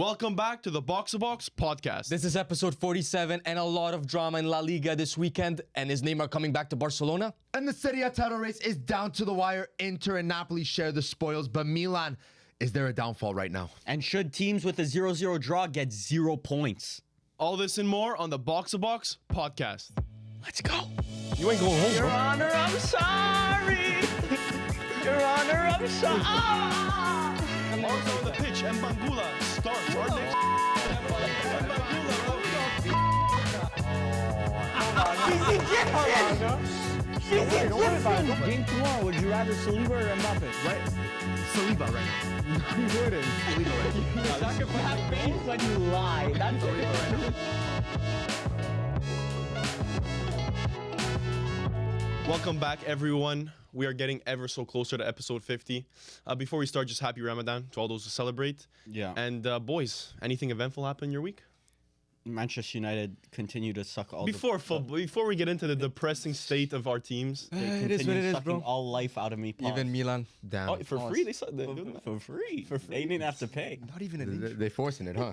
Welcome back to the Box2Box podcast. This is episode 47 and a lot of drama in La Liga this weekend. And is Neymar coming back to Barcelona? And the Serie A title race is down to the wire. Inter and Napoli share the spoils, but Milan, is there a downfall right now? And should teams with a 0-0 draw get 0 points? All this and more on the Box2Box podcast. Let's go. You ain't going home, Your bro. Honor, I'm sorry. Your Honor, I'm sorry. Also on the pitch, and Bangula starts our next. She's Egyptian. Game tomorrow, would you rather Saliba or Mbappe? Right? Saliba right now. You wouldn't. Saliba right now. That face when you lie. That's Welcome back, everyone. We are getting ever so closer to episode 50. Before we start, just happy Ramadan to all those who celebrate. Yeah. And boys, anything eventful happen in your week? Manchester United continue to suck all Before we get into the depressing state of our teams, they it is what it is, sucking bro. all life out of me. Pause. Even Milan. Damn. oh, for free they suck. They're doing that. For free. They didn't have to pay. Not even an inch. They forcing it, huh?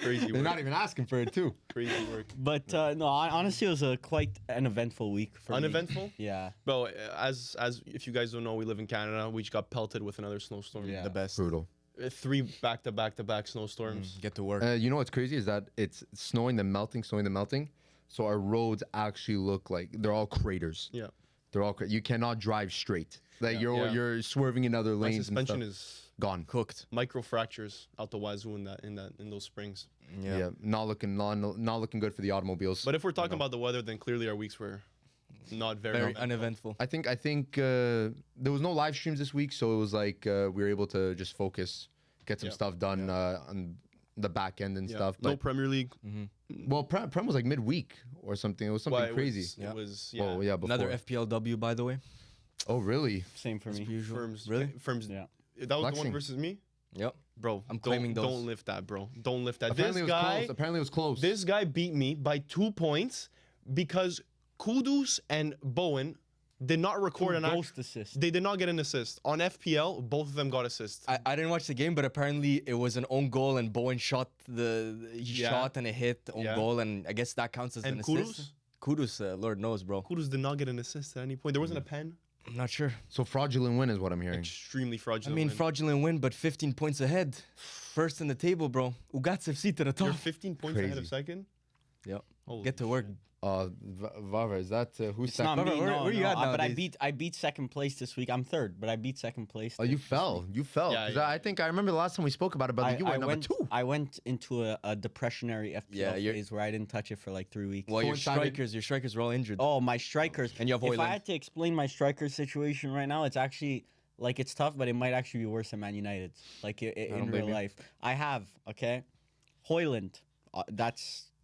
Crazy They're work. not even asking for it, too. Crazy work. But no, honestly, it was quite an eventful week for me. Uneventful? Yeah. Bro, as if you guys don't know, we live in Canada. We just got pelted with another snowstorm. Yeah. The best. Brutal. 3 back-to-back snowstorms. Get to work. You know what's crazy is that it's snowing, then melting. So our roads actually look like they're all craters. Yeah. They're all you cannot drive straight. Like Yeah. you're swerving in other My lanes. suspension and is stuff. Gone. Cooked. micro fractures out the wazoo in those springs. Yeah. Not looking good for the automobiles. But if we're talking about the weather, then clearly our weeks were not very, Very eventful. uneventful. I think there was no live streams this week, so it was like we were able to just focus, get some Yeah. stuff done on the back end and Yeah. stuff. No But Premier League. well, Prem was like midweek or something. It was something Well, crazy. It was Oh yeah, before. Another FPLW, by the way. Oh really? Same for me. Usual. Firms. Really? Firms. Yeah. That was the Flexing. one versus me, Yep. bro. I'm claiming those. Don't lift that, bro. Don't lift that. Apparently This it was guy. close. Apparently it was close. This guy beat me by 2 points because Kudus and Bowen did not record an Ghost assist. They did not get an assist. On FPL, both of them got assists. I didn't watch the game, but apparently it was an own goal and Bowen shot Yeah. shot and it hit the own Yeah. goal, and I guess that counts as And an Kudus? assist. Kudus, Lord knows, bro. Kudus did not get an assist at any point. There wasn't a pen. I'm not sure. So fraudulent win is what I'm hearing. Extremely I fraudulent. mean, win. fraudulent win, but 15 points ahead. First in the table, bro. Ugats FC to the You're top. 15 points ahead of Crazy. second. Yep. Holy Get to work. Vava, is that who's It's not second? me. Where you at But nowadays? I beat second place this week. I'm third, but I beat second place. Oh, you fell. You fell. Yeah, 'Cause yeah. I think I remember the last time we spoke about it, but you were number 2. I went into a depressionary FPL Yeah, phase where I didn't touch it for like 3 weeks. Well, your Coincided- strikers were all injured. Oh, my strikers. And you have If Højlund. I had to explain my striker situation right now, it's actually like it's tough, but it might actually be worse than Man United's. Like in don't real blame you. life, I have Højlund.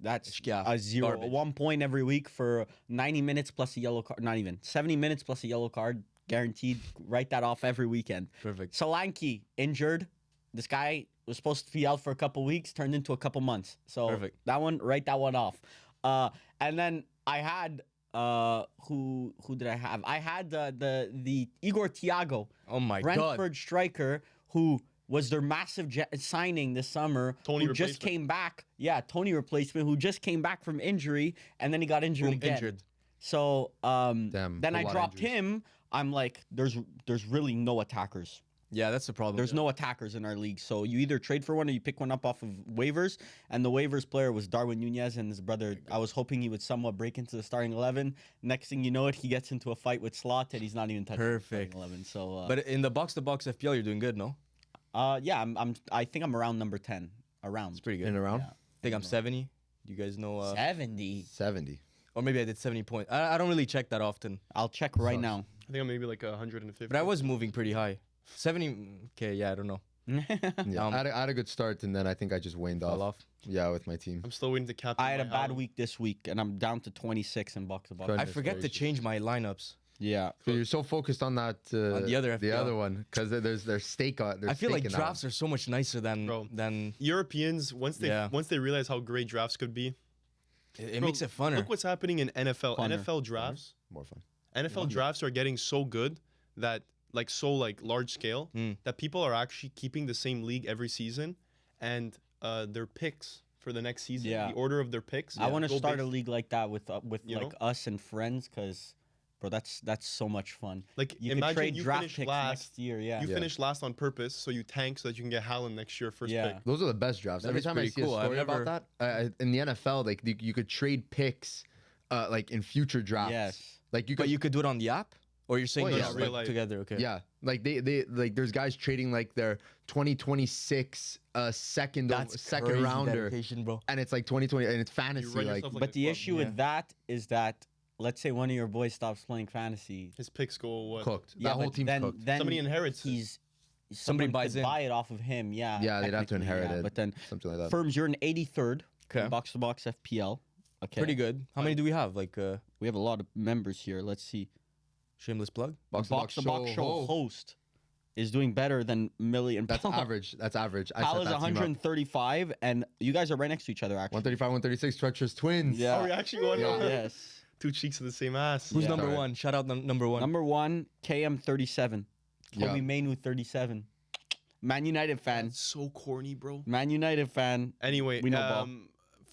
That's Yeah, a 0, garbage. 1 point every week for 90 minutes plus a yellow card. Not even 70 minutes plus a yellow card guaranteed. Write that off every weekend. Perfect. Solanke injured. This guy was supposed to be out for a couple weeks, turned into a couple months. So Perfect. that one, write that one off. And then I had who did I have? I had the Igor Thiago, Oh my Brentford God. striker, who was their massive signing this summer. Tony who just replacement. came back. Yeah, Tony replacement, who just came back from injury, and then he got injured Boom, again. injured. So then Damn, I a lot of dropped injuries. him. I'm like, there's really no attackers. Yeah, that's the problem. There's no attackers in our league. So you either trade for one or you pick one up off of waivers. And the waivers player was Darwin Nunez and his brother. I was hoping he would somewhat break into the starting 11. Next thing you know it, he gets into a fight with Slot and he's not even touching Perfect. the starting 11. So But in the box-to-box FPL, you're doing good, no? yeah, I think I'm around number 10. Around. It's pretty good. In and around? Yeah. I think I'm 70. You guys know? 70. 70. Or maybe I did 70 points. I don't really check that often. I'll check right now. I think I'm maybe like 150. But I was moving pretty high. 70, okay, yeah, I don't know. Yeah, I had a good start, and then I think I just waned Fell off. off. Yeah, with my team. I'm still waiting to captain. I had a my bad Haaland. week this week, and I'm down to 26 in box-to-box. Good. I forget to gracious. change my lineups. Yeah. So you're so focused on that the other the FPL. other one, because there's stake on. I feel like drafts are so much nicer Bro. than Europeans, once Yeah. they realize how great drafts could be, it Bro, makes it funner. Look what's happening in NFL. Funner. NFL drafts. more fun. NFL drafts are getting so good that so large scale that people are actually keeping the same league every season, and their picks for the next season. Yeah. The order of their picks. I want to Go start a based- league like that with You like know? us and friends, because, bro, that's so much fun. Like You could imagine trade you draft finish picks last. next year. Yeah. You Yeah. finish last on purpose, so you tank so that you can get Haaland next year first Yeah. pick. Those are the best drafts. That Every is time I pretty see cool. a I've story never- about that, in the NFL, like you could trade picks, like in future drafts. Yes. Like you could. But you could do it on the app, or you're saying Oh, no, yeah, no, real like life. together? Okay. Yeah, like they like there's guys trading like their 2026 second That's second crazy rounder, dedication, bro. and it's like 2020, and it's You fantasy. run Like yourself like But a the club. issue with that is that, let's say one of your boys stops playing fantasy. His picks go what? cooked. Yeah, That whole but team's then, cooked. Then Somebody inherits it. He's Somebody someone buys could in. buy it off of him. Yeah. Yeah, they'd have to technically, inherit yeah. it. But then Something like that. firms, you're in 83rd. Okay. Box to box FPL. Okay. Pretty good. How many do we have? Like, We have a lot of members here. Let's see. shameless plug. Box Box to box show host is doing better than Millie and That's Paul. average. That's average. I Pal set is that team up. 135, and you guys are right next to each other, actually. 135, 136. Treacherous twins. Yeah. Oh, we actually won. Yeah. Yes. Two cheeks of the same ass. Who's Yeah. number Alright. one? Shout out number one. Number 1, KM37. Yeah. Kobe Mainu 37. Man United fan. That's so corny, bro. Man United fan. Anyway, We know ball.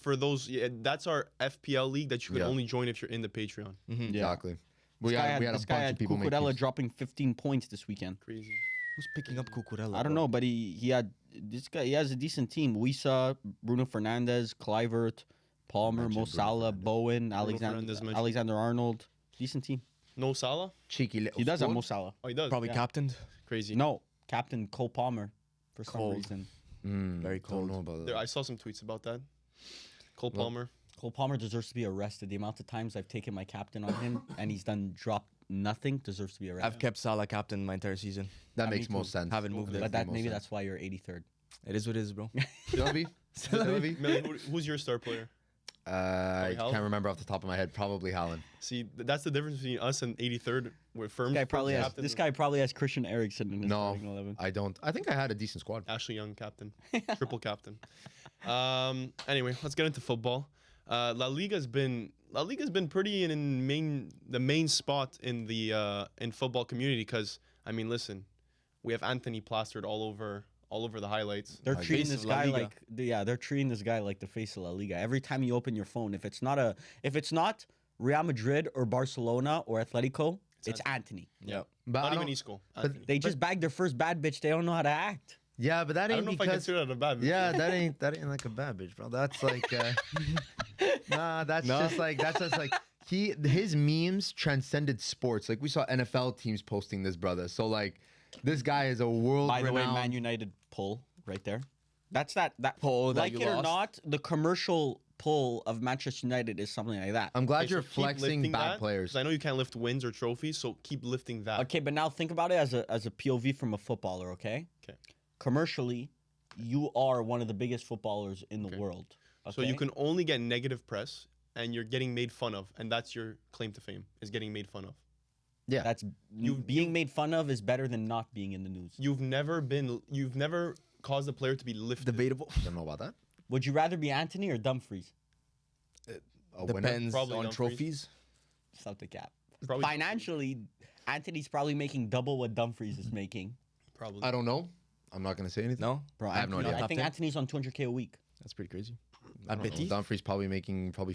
for those, that's our FPL league that you can Yeah. only join if you're in the Patreon. Yeah. Exactly. We This guy had a this guy bunch had of people make Cucurella teams. dropping 15 points this weekend. Crazy. Who's picking up Cucurella? I don't know, but he had this guy. He has a decent team. Wisa, Bruno Fernandes, Clivert, Palmer, Mentioned Mo Bruno Salah, Fernandes. Bowen, Fernandes mentioned. Alexander Arnold. Decent team. No Salah? Cheeky little He does have squad. Mo Salah. Oh, he does. Probably Yeah. captained. Crazy. No, Captain Cole Palmer for some Cold. reason. Very Don't cold. know about There, that. I saw some tweets about that. Cole Well, Palmer. Cole Palmer deserves to be arrested. The amount of times I've taken my captain on him and he's done dropped nothing deserves to be arrested. I've kept Salah captain my entire season. That me makes too. most sense. Haven't moved it. But Makes that most maybe sense. that's why you're 83rd. It is what it is, bro. Sylvie? Sylvie? Millie, who's your star player? I Haaland? can't remember off the top of my head. Probably Haaland. See, that's the difference between us and 83rd. We're firm. This guy probably has Christian Eriksen in his No, starting 11. I don't. I think I had a decent squad. Ashley Young, captain, triple captain. Anyway, let's get into football. La Liga's been pretty in the main spot in the in football community because I mean, listen, we have Anthony plastered all over the highlights. They're Like treating face this of La guy Liga. like they're treating this guy like the face of La Liga. Every time you open your phone, if it's not Real Madrid or Barcelona or Atletico, it's Anthony. Yeah. But I Not even don't- Isco. Anthony. They just bagged their first bad bitch. They don't know how to act. Yeah, but that I ain't don't know if I because. consider that a bad. Yeah, that ain't like a bad bitch, bro. That's like, nah. That's just like his memes transcended sports. Like we saw NFL teams posting this, brother. So like, this guy is a world By the way, renowned. Man United pull right there. That's that Pull that like you it or lost? not, the commercial pull of Manchester United is something like that. I'm glad Okay, you're so keep flexing lifting bad that, players. 'cause I know you can't lift wins or trophies, so keep lifting that. Okay, but now think about it as a POV from a footballer, okay? Okay. Commercially, you are one of the biggest footballers in the world. So you okay? can only get negative press, and you're getting made fun of, and that's your claim to fame is getting made fun of. Yeah, That's being made fun of is better than not being in the news. You've never caused a player to be lifted. Debatable. don't know about that. Would you rather be Anthony or Dumfries? A winner. Depends Probably on Dumfries. trophies. Stop the cap. Probably- Financially, Anthony's probably making double what Dumfries is making. Probably. I don't know. I'm not gonna say anything. No? Bro, I have no Anthony- idea. I think Top 10? Anthony's on 200K a week. That's pretty crazy. I At don't know. Betis? Dumfries probably making 5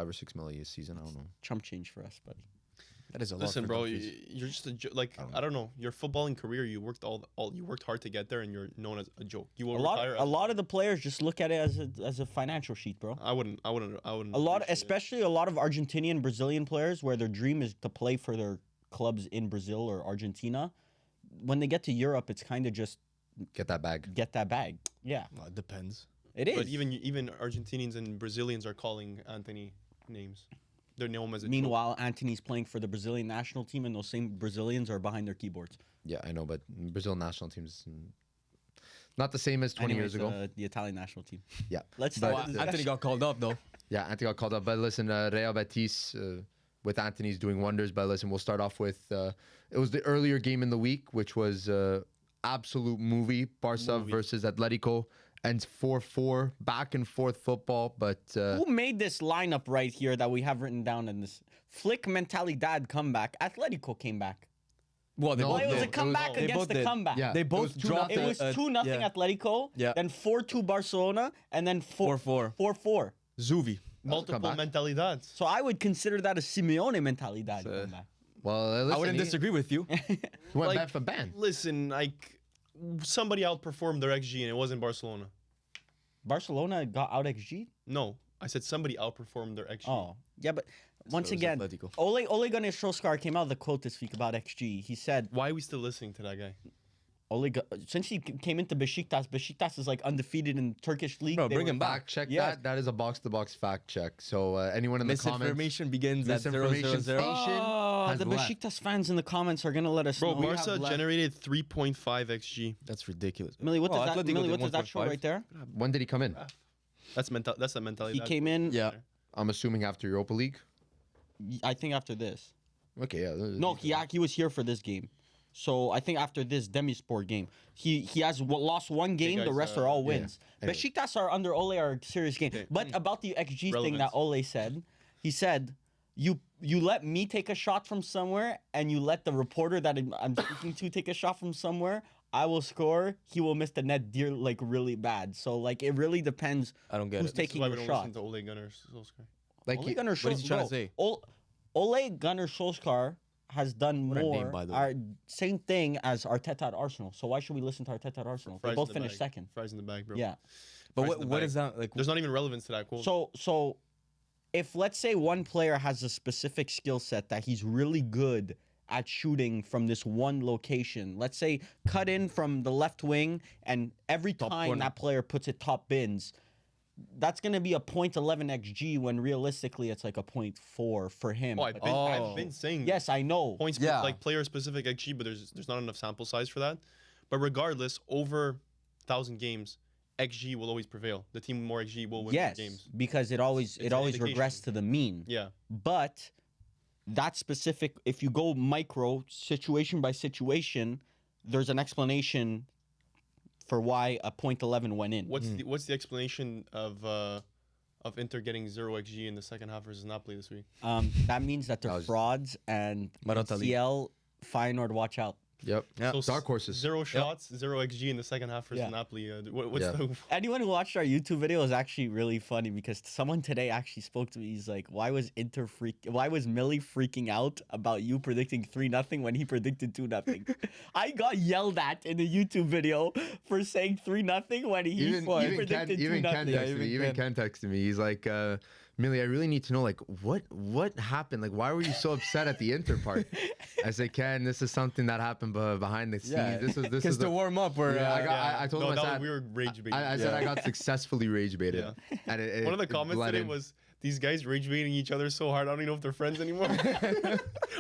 or 6 mil a season. I don't know. Chump change for us, buddy. That is a lot. Listen, for bro, Dumfries. you're just I don't know. Your footballing career, you worked you worked hard to get there, and you're known as a joke. You will retire. A lot of the players just look at it as a financial sheet, bro. I wouldn't. A lot, appreciate it. especially a lot of Argentinian, Brazilian players, where their dream is to play for their clubs in Brazil or Argentina. When they get to Europe, it's kind of just Get that bag. get that bag. Yeah, Well, it depends. it is. But even Argentinians and Brazilians are calling Anthony names. They're known as a joke. Meanwhile, Anthony's playing for the Brazilian national team, and those same Brazilians are behind their keyboards. Yeah, I know, but Brazil national team's not the same as 20 years ago. The Italian national team. Yeah, Let's But- start. the Anthony discussion. got called up, though. yeah. Anthony got called up, but listen, Real Betis with Anthony's doing wonders. But listen, we'll start off with it was the earlier game in the week, which was absolute movie. Barca versus Atletico. Ends 4-4, back and forth football, but Who made this lineup right here that we have written down in this Flick Mentalidad comeback? Atletico came back. Well, they No, both Well, it was did. a comeback They against both the did. comeback. Yeah. They It both was 2-0. dropped. It was 2-0 yeah. Atletico, Yeah. then 4-2 Barcelona, and then 4-4. 4-4. Zuvi. Multiple comeback. mentalidades. So I would consider that a Simeone mentalidad. comeback. Well, listen, I wouldn't disagree with you. He went Like, ban for ban. Listen, like somebody outperformed their XG and it wasn't Barcelona. Barcelona got out XG. No, I said somebody outperformed their XG. Oh, yeah, but once it was again, Atletico. Ole Gunnar Solskjaer came out with a quote this week about XG. He said, Why are we still listening to that guy? since he came into Besiktas is like undefeated in Turkish league. Bro, They bring were- him back. Fact check Yeah. that. That is a box-to-box fact check. So anyone in the comments, Misinformation begins at 000. Misinformation station Oh, has the left. Besiktas fans in the comments are gonna let us Bro, know. Barca generated 3.5 XG. That's ridiculous. Millie, what Oh, does that? Atletico Millie, did what does that show 1.5. right there? When did he come in? That's the mentality. He came in. Yeah. I'm assuming after Europa League. I think after this. Okay, yeah. No, he was here for this game. So I think after this Demisport game, he has lost one game. The guys, rest are all yeah. wins. Anyway. Besiktas are under Ole are a serious game. Okay. But about the XG thing Relevance. that Ole said, he said, you let me take a shot from somewhere, and you let the reporter that I'm speaking to take a shot from somewhere. I will score. He will miss the net like really bad. So like it really depends I don't get who's it. taking why we your don't shot. listen to Ole Gunnar Solskjaer. like Ole he- Gunnar what is he trying to say? Ole Gunnar Solskjaer has done What a name, more. by the way. Same thing as Arteta at Arsenal. So why should we listen to Arteta at Arsenal? They Fries both in the finished bag. second. Fries in the bag, bro. Yeah. But Fries what, in the what bag. is that like? There's not even relevance to that quote. So if let's say one player has a specific skill set that he's really good at shooting from this one location, let's say cut in from the left wing, and every time corner. that player puts it top bins, that's going to be a 0.11 XG when realistically it's like a 0.4 for him. I've But- I've been saying yes, I know. points Yeah. like player specific XG, but there's not enough sample size for that. But regardless, over 1,000 games, XG will always prevail. The team with more XG will win more Yes, games. because it always It's an indication. regrets to the mean. Yeah. But that specific, if you go micro, situation by situation, there's an explanation for why a 0.11 went in. What's the explanation of Inter getting 0 XG in the second half versus Napoli this week? That means that they're That was- frauds and Marotta League. CL, Feyenoord, watch out. Yep. Yeah. So Dark horses. 0 shots, 0 XG in the second half versus Yeah. Napoli. What's Yeah. the Anyone who watched our YouTube video is actually really funny because someone today actually spoke to me. He's like, why was Millie freaking out about you predicting 3-0 when he predicted 2-0? I got yelled at in the YouTube video for saying 3-0 when he predicted 2-0. Even Ken texted me. He's like, Millie, I really need to know, like, what happened? Like, why were you so upset at the Inter part? I said, Ken, this is something that happened behind the scenes. Yeah. This Because is to warm up, we're I told no, him, I that said, we were rage baiting. I said I got successfully rage baited. Yeah. And One of the it comments bled today in. was these guys rage baiting each other so hard. I don't even know if they're friends anymore,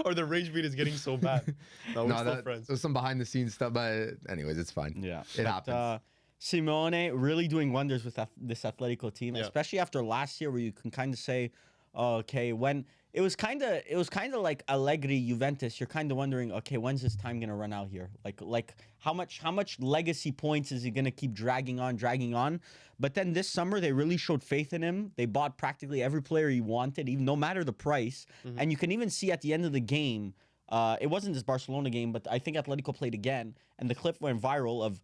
or the rage bait is getting so bad. No, we're still friends. There's some behind the scenes stuff, but anyways, it's fine. Yeah, It happens. Simeone really doing wonders with this Atletico team, Yeah. especially after last year, where you can kind of say, okay, when it was kind of like Allegri Juventus. You're kind of wondering, okay, when's his time gonna run out here? Like how much legacy points is he gonna keep dragging on? But then this summer they really showed faith in him. They bought practically every player he wanted, even no matter the price. And you can even see at the end of the game, it wasn't this Barcelona game, but I think Atletico played again, and the clip went viral of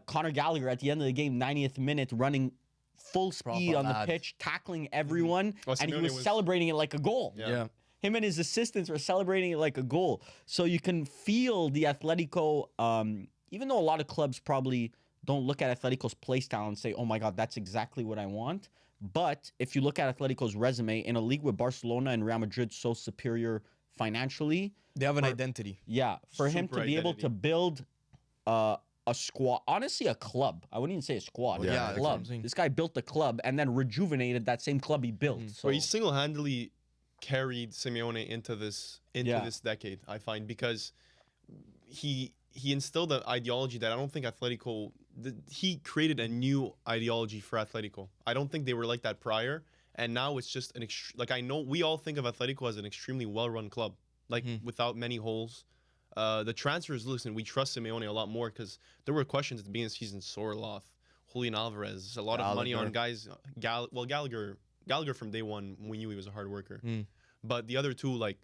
Conor Gallagher at the end of the game, 90th minute, running full speed on the lad. pitch, tackling everyone, Oh, and he Simeone was was- celebrating it like a goal. Yeah. Him and his assistants were celebrating it like a goal. So you can feel the Atletico, even though a lot of clubs probably don't look at Atletico's play style and say, oh my God, that's exactly what I want. But if you look at Atletico's resume in a league with Barcelona and Real Madrid so superior financially, they have an identity. yeah, for him Super to be able identity. to build a squad, honestly, a club. I wouldn't even say a squad. Yeah, a that's what club. I'm saying. This guy built a club and then rejuvenated that same club he built. So Well, he single-handedly carried Simeone into this decade. I find because he instilled an ideology that I don't think Atletico. He created a new ideology for Atletico. I don't think they were like that prior, and now it's just like I know we all think of Atletico as an extremely well-run club, like without many holes. The transfers, listen, we trust Simeone a lot more because there were questions at the beginning of the season. Sorloth, Julian Alvarez, a lot of money on guys. Gallagher from day one, we knew he was a hard worker. But the other two, like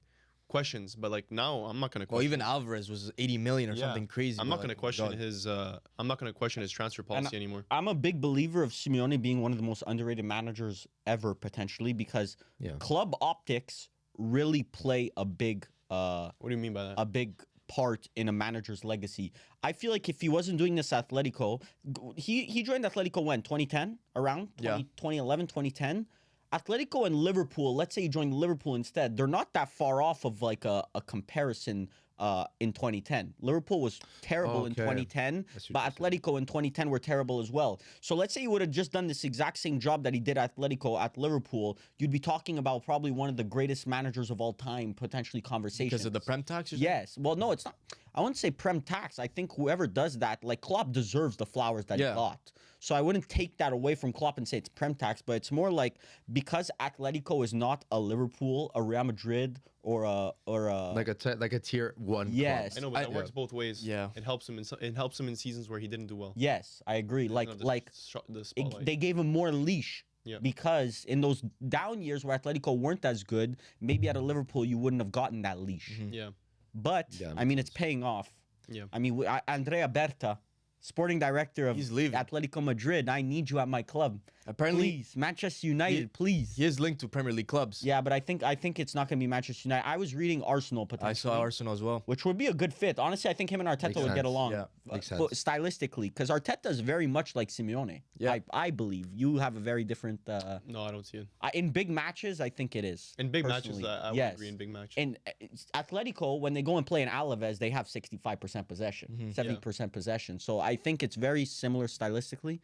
questions, but like now I'm not gonna Well, question. even Alvarez was 80 million or Yeah. something crazy. I'm but not gonna like, question God. his. I'm not gonna question his transfer policy anymore. I'm a big believer of Simeone being one of the most underrated managers ever, potentially, because Yeah. club optics really play a big What do you mean by that? part in a manager's legacy. I feel like if he wasn't doing this at Atletico, he joined Atletico when 2010 around 2011 2010. Atletico and Liverpool, let's say he joined Liverpool instead, they're not that far off of like a comparison in 2010. Liverpool was terrible in Okay. 2010, I see but what you're Atletico in 2010 were terrible as well. So let's say he would have just done this exact same job that he did at Atletico at Liverpool, you'd be talking about probably one of the greatest managers of all time, potentially conversations. Because of the Prem tax? Or something? Yes. Well, no, it's not. I wouldn't say Prem tax. I think whoever does that, like Klopp deserves the flowers that he Yeah. got. So I wouldn't take that away from Klopp and say it's Prem tax, but it's more like because Atletico is not a Liverpool, a Real Madrid, or a Like a tier 1 Yes. I know, but that I- works both ways. Yeah. It helps him. It helps him in seasons where he didn't do well. yes, I agree. Like Kind of the spotlight. they gave him more leash. Yeah. Because in those down years where Atletico weren't as good, maybe at a Liverpool you wouldn't have gotten that leash. Yeah. But Yeah, I mean, it's paying off. Yeah. I mean, Andrea Berta, sporting director of He's leaving. Atletico Madrid. I need you at my club. Apparently, Please, Manchester United, please. he is linked to Premier League clubs. Yeah, but I think it's not going to be Manchester United. I was reading Arsenal potentially. I saw Arsenal as well. Which would be a good fit. Honestly, I think him and Arteta Makes would get sense. along. Yeah. Makes But sense. stylistically, because Arteta is very much like Simeone. Yeah. I believe you have a very different. No, I don't see it. In big matches, I think it is. In big matches, personally. I would Yes. agree. In big matches. And Atletico, when they go and play in Alaves, they have 65% possession, 70% possession. So I think it's very similar stylistically.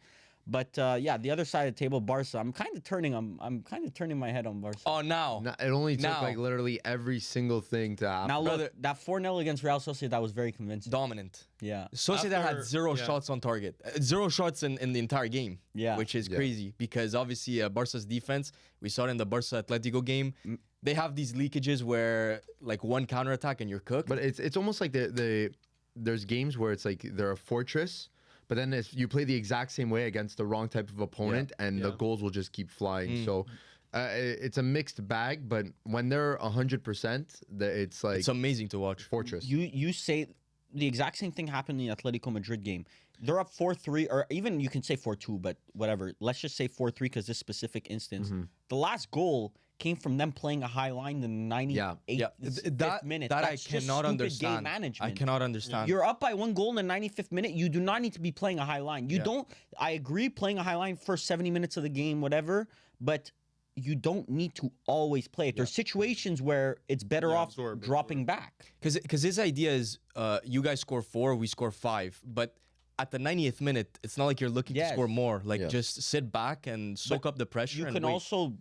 But yeah, the other side of the table, Barca. I'm kind of turning my head on Barca. Oh, now. No, it only took Now. like literally every single thing to happen. Now look, brother- that 4-0 against Real Sociedad was very convincing. Dominant. Yeah. Sociedad had After- 0 yeah. shots on target. 0 shots in the entire game. Yeah. Which is Yeah. crazy because obviously Barca's defense, we saw it in the Barca Atletico game. They have these leakages where like one counterattack and you're cooked. But it's almost like there's games where it's like they're a fortress, but then if you play the exact same way against the wrong type of opponent, and the Yeah. goals will just keep flying. So it's a mixed bag. But when they're 100%, it's like it's amazing to watch. fortress. You say the exact same thing happened in the Atletico Madrid game. They're up 4-3, or even you can say 4-2, but whatever. Let's just say 4-3 because this specific instance. The last goal came from them playing a high line in the 98th Yeah, minute. that That's I just cannot stupid understand. game management. I cannot understand. You're up by 1 goal in the 95th minute. You do not need to be playing a high line. You don't. I agree, playing a high line first 70 minutes of the game, whatever. But you don't need to always play it. There's situations where it's better Yeah, off absorb, dropping back. Because his idea is you guys score 4, we score 5. But at the 90th minute, it's not like you're looking Yes. to score more. Like Yeah. just sit back and soak up the pressure. You and can wait. also.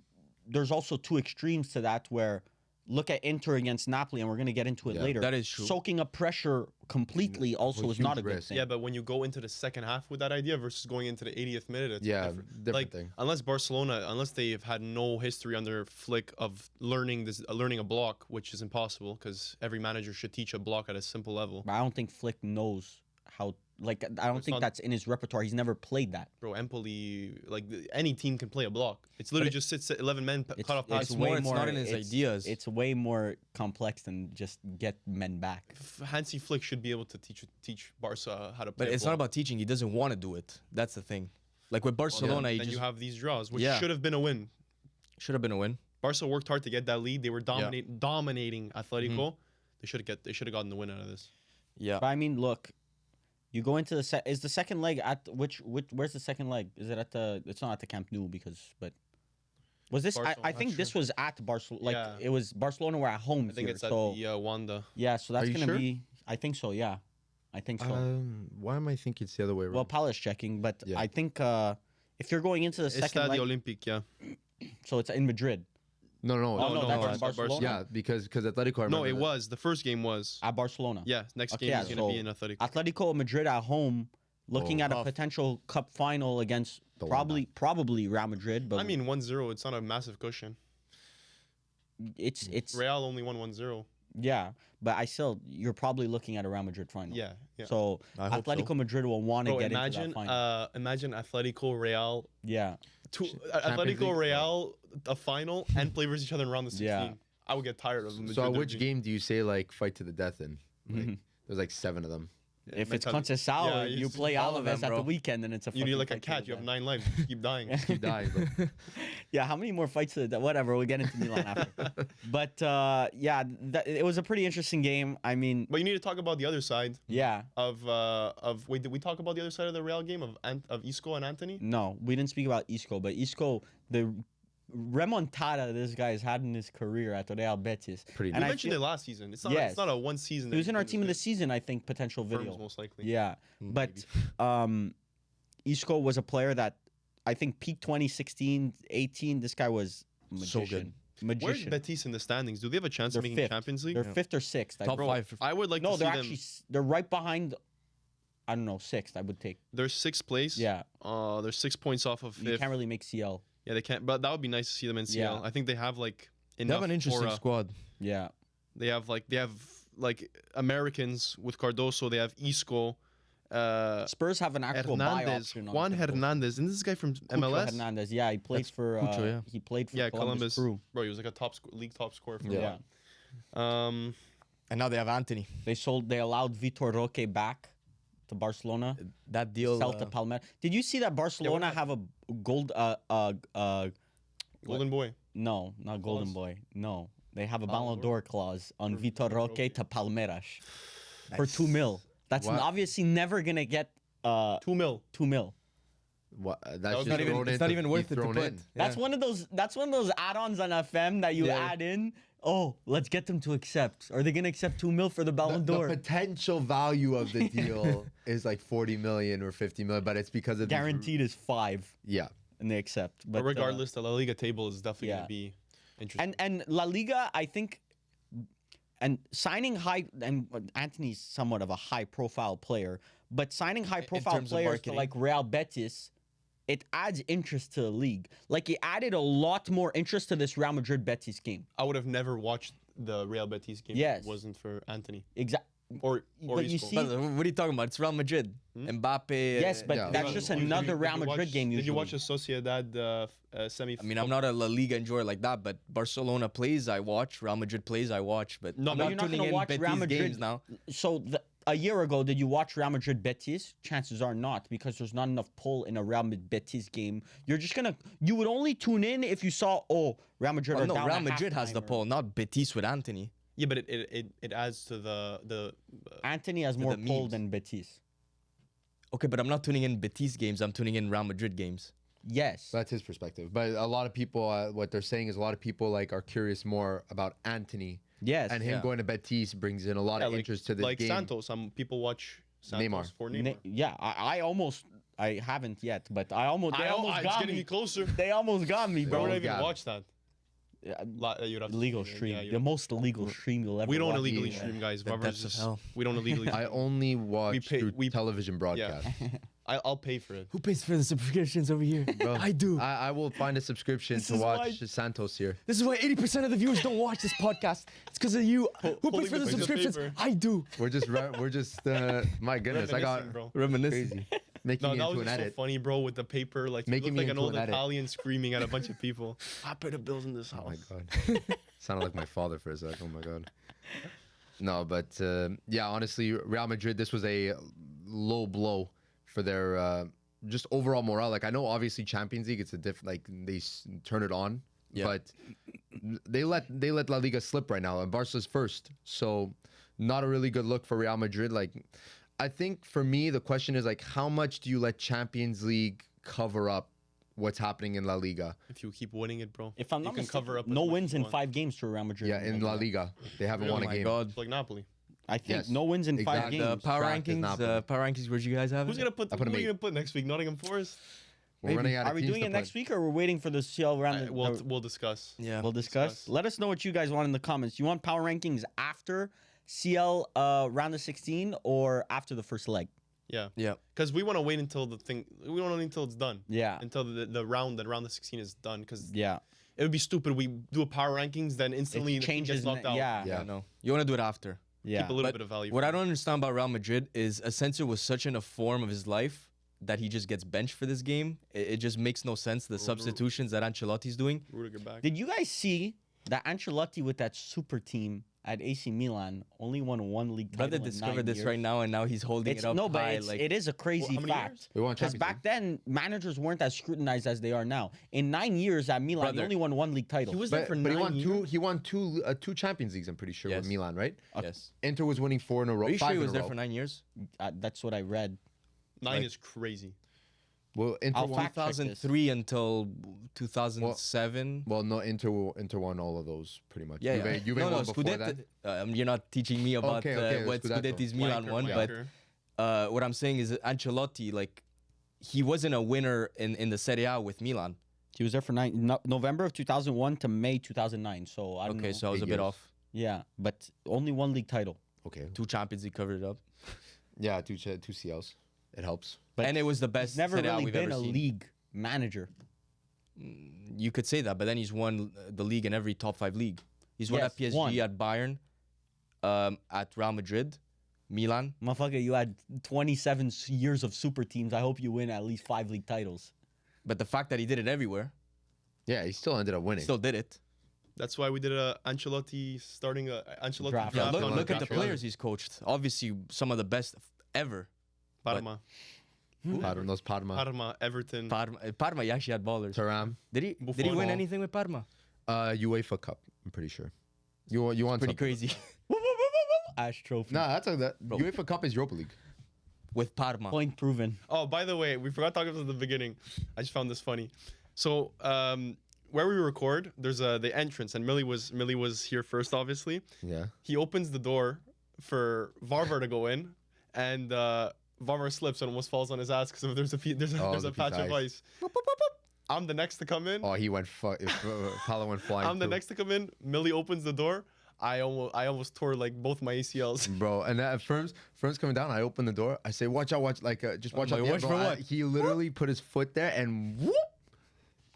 There's also two extremes to that where look at Inter against Napoli, and we're going to get into it Yeah, later. that is true. Soaking up pressure completely also is not a huge good risk. thing. Yeah, but when you go into the second half with that idea versus going into the 80th minute, it's Yeah, different. different like, thing. Unless Barcelona, unless they've had no history under Flick of learning a block, which is impossible because every manager should teach a block at a simple level. But I don't think Flick knows how. Like, I don't think not- that's in his repertoire. He's never played that. Bro, Empoli, like any team can play a blook. It's literally just sits at 11 men, cut off passes. it's not in his ideas. It's way more complex than just get men back. Hansi Flick should be able to teach Barca how to play. But a it's not block. about teaching. He doesn't want to do it. That's the thing. Like with Barcelona, Then he just you have these draws, which Yeah. should have been a win. should have been a win. Barca worked hard to get that lead. They were dominating Atletico. They should have gotten the win out of this. Yeah. But I mean, look, you go into is the second leg at which where's the second leg? Is it at the? It's not at the Camp Nou but was this? Barcelona, I think not this sure. was at Barcelona. Like Yeah. it was Barcelona were at home. I think here, it's at so the Wanda. yeah. So that's you gonna sure? be. I think so. Yeah, I think so. Why am I thinking it's the other way around? Well, Paula's checking, but Yeah. I think if you're going into the second Estadio leg, Olympique, yeah. so it's in Madrid. no, Oh, no, that's no, in Barcelona. Yeah, because Atletico. I No, remember it that. was. The first game was. At Barcelona. Yeah, next Okay, game yeah, is going to so be in Atletico. Atletico Madrid at home, looking Oh. at a Tough. potential cup final against The probably Real Madrid. But I mean, 1-0, it's not a massive cushion. it's Real only won 1-0. yeah. But you're probably looking at a Real Madrid final. Yeah, yeah. So I hope Atletico so. Madrid will want to Bro, get imagine, into that final. imagine Atletico Real, Yeah. Atletico League? Real, a final, and play versus each other in round of 16. Yeah. I would get tired of Madrid. So which derby. game do you say like fight to the death in? Like, there's like 7 of them. Yeah, If it's mentality. Conceição, Yeah, you it's play all of Alaves them, at the bro. weekend, and it's a You need fucking like a fight to cat. the You have death. 9 lives. Keep dying. Keep dying, bro. Yeah, how many more fights to the death? Whatever, we'll get into Milan after. But yeah, it was a pretty interesting game. I mean, But you need to talk about the other side yeah. of wait, did we talk about the other side of the Real game of Isco and Anthony? No, we didn't speak about Isco, but Isco, the remontada this guy's had in his career at Real Betis. Pretty We And I mentioned feel- it last season. It's not. Yes. It's not a one season. He was in our team of the season, I think, potential video. most likely. Yeah, but Isco was a player that I think peak 2016, 18. This guy was So magician. good. Where's Magician. Betis in the standings? Do they have a chance They're of making fifth. Champions League? They're fifth or sixth. I Top think. 5. I would like No, to see they're them. actually they're right behind. I don't know, sixth. I would take. They're 6th place. Yeah, They're 6 points off of you 5th. can't really make CL. Yeah, they can't. But that would be nice to see them in CL. Yeah. I think they have like They enough. have an interesting for, squad. Yeah, They have like Americans with Cardoso. They have Isco, Spurs have an actual buy Hernandez, option. on Juan Cardoso. Hernandez. Isn't this guy from Cucho MLS? Hernandez. Yeah, he played That's for. Cucho, yeah. He played for Yeah, Columbus Columbus. Crew. Bro, he was like a league top scorer for Yeah. a while. And now they have Anthony. They allowed Vitor Roque back to Barcelona. That deal. Sell to Palmeiras. Did you see that Barcelona what have a gold? Golden boy. No, not Golden Clause? Boy. No, they have a Ballon Ballon d'Or clause on For Vitor Vitor Roque Roque. to Palmeiras for 2 mil. That's What? obviously never gonna get 2 mil. 2 mil. What? That's was just not even- thrown it's in not to even be worth it to thrown put. in. That's Yeah. one of those. That's one of those add-ons on FM that you Yeah. add in. Oh, let's get them to accept. Are they gonna accept 2 mil for the The, Ballon the d'Or? potential value of the deal is like 40 million or 50 million, but it's because of these- Guaranteed is 5, Yeah. and they accept. But regardless, the La Liga table is definitely yeah. going to be interesting. And La Liga, I think, and signing high, and Anthony's somewhat of a high-profile player, but signing high-profile terms of players to marketing. like Real Betis, it adds interest to the league. Like it added a lot more interest to this Real Madrid Betis game. I would have never watched the Real Betis game Yes. if it wasn't for Anthony Exactly. or But you Isco. see- But what are you talking about? It's Real Madrid. Mbappe. Yes, but Yeah. that's Did just Did you- another did Real you Madrid watch- game. Did you watch usually. the Sociedad semi? I mean, I'm not a La Liga enjoyer like that, but Barcelona plays, I watch. Real Madrid plays, I watch. But No, I'm but not you're not tuning gonna in watch Betis Real Madrid. games now. So a year ago, did you watch Real Madrid Betis? Chances are not, because there's not enough pull in a Real Madrid Betis game. You would only tune in if you saw, Real Madrid Well, are no, down Real at Madrid has the halftime, or- pull, not Betis with Anthony. Yeah, but it adds to the Anthony has To more the pull memes. than Betis. Okay, but I'm not tuning in Betis games. I'm tuning in Real Madrid games. Yes. That's his perspective. But a lot of people, what they're saying is a lot of people like are curious more about Anthony. Yes. And him Yeah. going to Betis brings in a lot of interest to this like game. Santos. Some people watch Santos Neymar. for Neymar. Yeah, I haven't yet, but I almost it's got getting me. me closer. They almost got me, Bro, bro. would I Well, even yeah. watch that? Yeah, You'd have to Illegal see it. stream. Yeah, you'd The have- most illegal stream you'll ever we don't watch. illegally Yeah. stream, guys. The Whoever's depths of just- hell. We don't illegally. I only watch pay- through we- television broadcast. I'll pay for it. Who pays for the subscriptions over here? Bro, I do. I will find a subscription This to is watch why- Santos here. This is why 80% of the viewers don't watch this podcast. It's because of you. Who pulling pays for the the piece of subscriptions? paper. I do. We're just my goodness, I got Reminiscing, bro. Reminiscing. crazy. Making No, me that into was an just so edit. funny, bro, with the paper. Like, you Making look me like an into old an edit. Italian screaming at a bunch of people. I pay the bills in this Oh house. my god. Sounded like my father for a sec. Oh my god. No, but yeah, honestly, Real Madrid, this was a low blow for their just overall morale. Like I know, obviously, Champions League, it's a like they turn it on, Yeah. but they let La Liga slip right now, and Barca's first, so not a really good look for Real Madrid. Like, I think for me, the question is like, how much do you let Champions League cover up what's happening in La Liga? If you keep winning it, bro. If I'm you not can mistaken, cover up. as no much as wins you in want. 5 games for Real Madrid. Yeah, in La Liga, they haven't Really? won Oh a my game. God. It's like Napoli. I think Yes. no wins in 5 Exactly. games. The power Track is rankings. Napoli. Power rankings. Where'd you guys have Who's it? gonna put? I put Who him are you eight. gonna put next week? Nottingham Forest. We're running out of Are we teams doing to it play. next week, or we're waiting for the CL round? We'll discuss. Yeah. We'll discuss. Let us know what you guys want in the comments. You want power rankings after CL round of 16 or after the first leg? Yeah. Yeah. Because we want to wait until the thing. We want to wait until it's done. Yeah. Until the round of 16 is done. Because Yeah. it would be stupid. We do a power rankings, then instantly It the team changes. gets knocked out. Yeah. Yeah. I know. You want to do it after. Yeah. Keep a little But bit of value. What for I it. don't understand about Real Madrid is Asensio was such in a form of his life that he just gets benched for this game. It just makes no sense. The substitutions that Ancelotti's doing. Rudiger back. Did you guys see That Ancelotti with that super team at AC Milan only won one league title. Brother in discovered 9 this years. right now, and now he's holding It's it up no, but high. it is a crazy how many fact. years? We won Because Champions back then, managers weren't as scrutinized as they are now. In 9 years at Milan, he Brother, only won one league title. He was there for But 9 he won years. two. He won two Champions Leagues. I'm pretty sure Yes. with Milan, right? yes. Inter was winning 4 in a row. Are you sure 5 he in was a there row. for 9 years? That's what I read. 9 is crazy. Well, Inter I'll won. fact check this. 2003 until 2007. Well, no, Inter won all of those pretty much. Yeah, yeah. Juve no, won no, before Scudetto. that. You're not teaching me about Okay, what Scudetto. Scudetti's Milan Wanker, won, wanker. but what I'm saying is that Ancelotti, like, he wasn't a winner in the Serie A with Milan. He was there for November of 2001 to May 2009. So I don't know. Okay, so I was a 8 bit years. off. Yeah, but only one league title. Okay. 2 Champions League covered it up, Yeah, two CLs. It helps. But and it was the best He's never Serie A really we've been ever a seen. league manager. You could say that, but then he's won the league in every top 5 league. He's won Yes, at PSG, won. at Bayern, at Real Madrid, Milan. Motherfucker, you had 27 years of super teams. I hope you win at least 5 league titles. But the fact that he did it everywhere, Yeah, he still ended up winning. still did it. That's why we did a Ancelotti starting a Ancelotti Draft. draft. Yeah, on look at the Draft. players he's coached. Obviously, some of the best ever. Parma, Those Parma, Parma, Everton. Parma, he actually had ballers. Thuram, Did he Buffon. win anything with Parma? UEFA Cup. I'm pretty sure. You want Pretty something. crazy. Ash trophy. No, that's UEFA Cup is Europa League. with Parma. Point proven. Oh, by the way, we forgot to talk about this at the beginning. I just found this funny. So, where we record, there's the entrance, and Millie was here first, obviously. Yeah. He opens the door for Varvar to go in, and Varvar slips and almost falls on his ass because there's a there's there's a a piece patch of of ice. ice. I'm the next to come in. Oh, he went. Paolo went flying. I'm the too. next to come in. Millie opens the door. I almost tore like both my ACLs. Bro, and at firm's coming down. I open the door. I say, "Watch out! Watch just watch out!" like, the watch end, for bro. what? He literally put his foot there and whoop.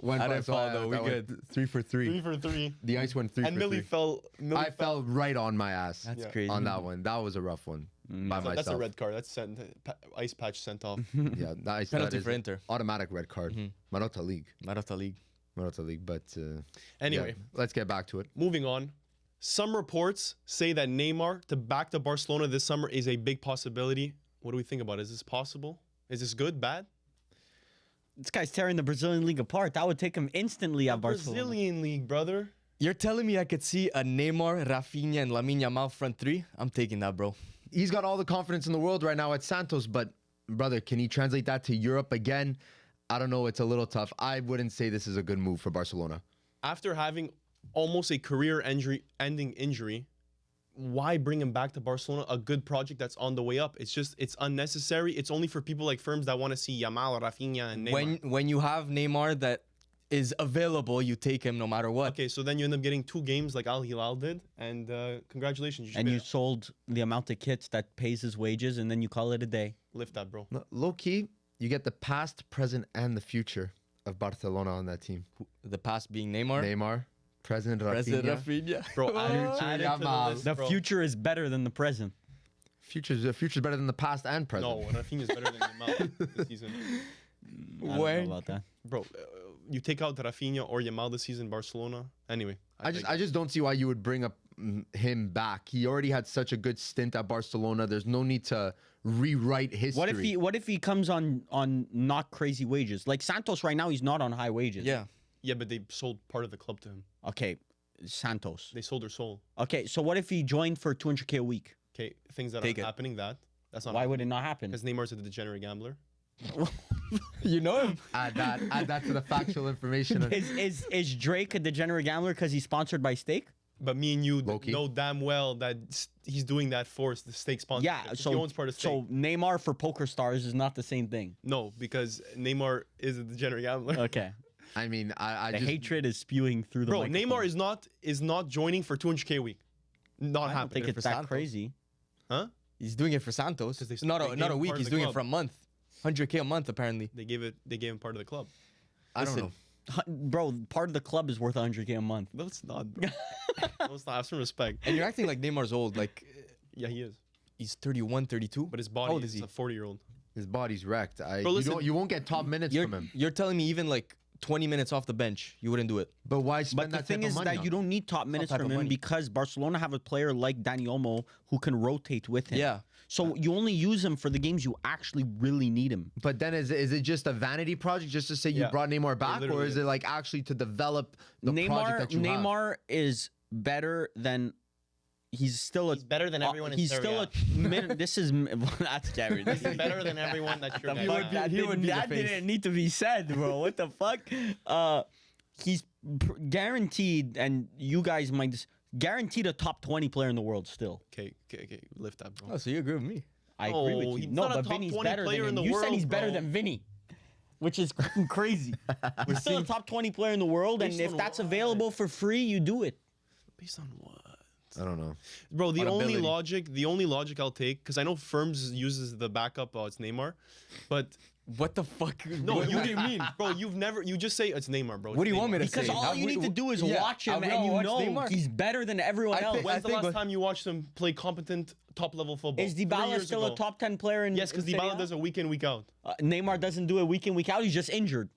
Went I by, didn't so fall, though. We went good. 3 for 3. 3 for 3. The ice went 3 And for Millie 3. fell. I fell right on my ass. That's Yeah. crazy. on that one. That was a rough one by myself. That's a red card. That's ice patch sent off. Yeah, nice. Penalty that for is Inter. automatic red card. Marotta League. Marotta League. Marotta League. But Anyway, yeah, let's get back to it. moving on. Some reports say that Neymar to back to Barcelona this summer is a big possibility. What do we think about it? Is this possible? Is this good? Bad? This guy's tearing the Brazilian league apart. That would take him instantly at Barcelona. Brazilian league, brother. You're telling me I could see a Neymar, Rafinha, and Lamine Yamal front 3? I'm taking that, bro. He's got all the confidence in the world right now at Santos, but brother, can he translate that to Europe again? I don't know. It's a little tough. I wouldn't say this is a good move for Barcelona. After having almost a career-ending injury, why bring him back to Barcelona? A good project that's on the way up. It's unnecessary. It's only for people like firms that want to see Yamal, Rafinha, and Neymar. When you have Neymar that is available, you take him no matter what. Okay, so then you end up getting 2 games like Al Hilal did, and congratulations. And you should sold the amount of kits that pays his wages, and then you call it a day. lift that, bro. Low key, you get the past, present, and the future of Barcelona on that team. The past being Neymar. Neymar, President President Rafinha. Rafinha. Bro, add it to the Yamal. list, The bro. future is better than the present. Future's better than the past and present. No, Rafinha's better than Yamal this season. I don't When? know about that. Bro, you take out Rafinha or Yamal this season, Barcelona. Anyway, I just don't see why you would bring up him back. He already had such a good stint at Barcelona. There's no need to rewrite history. What if he comes on not crazy wages? Like Santos right now, he's not on high wages. Yeah. Yeah, but they sold part of the club to him. Okay, Santos. They sold their soul. Okay, so what if he joined for 200K a week? Okay, things that Take are it. happening. That's not. Why would it not happen? Because Neymar's a degenerate gambler. You know him. Add that to the factual information. Is Drake a degenerate gambler because he's sponsored by Stake? But me and you Low-key. know damn well that he's doing that for the stake sponsor. Yeah, he so owns part of stake. so Neymar for Poker Stars is not the same thing. No, because Neymar is a degenerate gambler. Okay, I mean, I the just hatred is spewing through the. Bro, microphone. Neymar is not joining for 200K a week. Not I don't happening. think for it's that Santos. crazy. Huh? He's doing it for Santos. 'Cause they Not gave a him week. part of He's the doing it club. for a month. 100K a month, apparently. They gave him part of the club. I don't Listen, know. Bro, part of the club is worth 100K a month. No, it's not, bro. No, it's not. Have some respect. And you're acting like Neymar's old. Like, Yeah, he is. he's 31, 32. But his How body old is is he? a 40-year-old. His body's wrecked. Bro, listen, You won't get top minutes You're, from him. you're telling me even like 20 minutes off the bench, you wouldn't do it. But why spend But the that thing type is of money that you on don't need top minutes type from of him money. because Barcelona have a player like Dani Olmo who can rotate with him. Yeah. So you only use him for the games you actually really need him. But then is it just a vanity project just to say you Yeah. brought Neymar back, or literally is it is. like actually to develop the project that you have? Neymar is better than. He's still a. He's better than everyone in He's Serie still A. This is that's scary. This He's is better than everyone that you're the gonna fuck? have. That didn't need to be said, bro. What the fuck? He's guaranteed, and you guys might guaranteed a top 20 player in the world still. Okay, lift that, bro. Oh, so you agree with me? I agree with No, you. he's No, not a but top Vinny's 20 better player than in him. the You said world, he's better bro. than Vinny, which is fucking crazy. He's still a top 20 player in the world, and Based if on that's what? available for free, you do it. Based on what? I don't know. Bro, the On only ability. logic I'll take, because I know Firms uses the backup. It's Neymar, but What the fuck? no, what do you mean, bro? You just say it's Neymar, bro. What do you want me to Because say? all you need to do is watch him, have we and all you watched know Neymar? he's better than everyone else. When's the last think- time you watched him play competent top level football? Is 3 Dybala years still ago. a top 10 player in Yes, because in Serie Dybala A? does it week in, week out. Neymar doesn't do it week in, week out. He's just injured.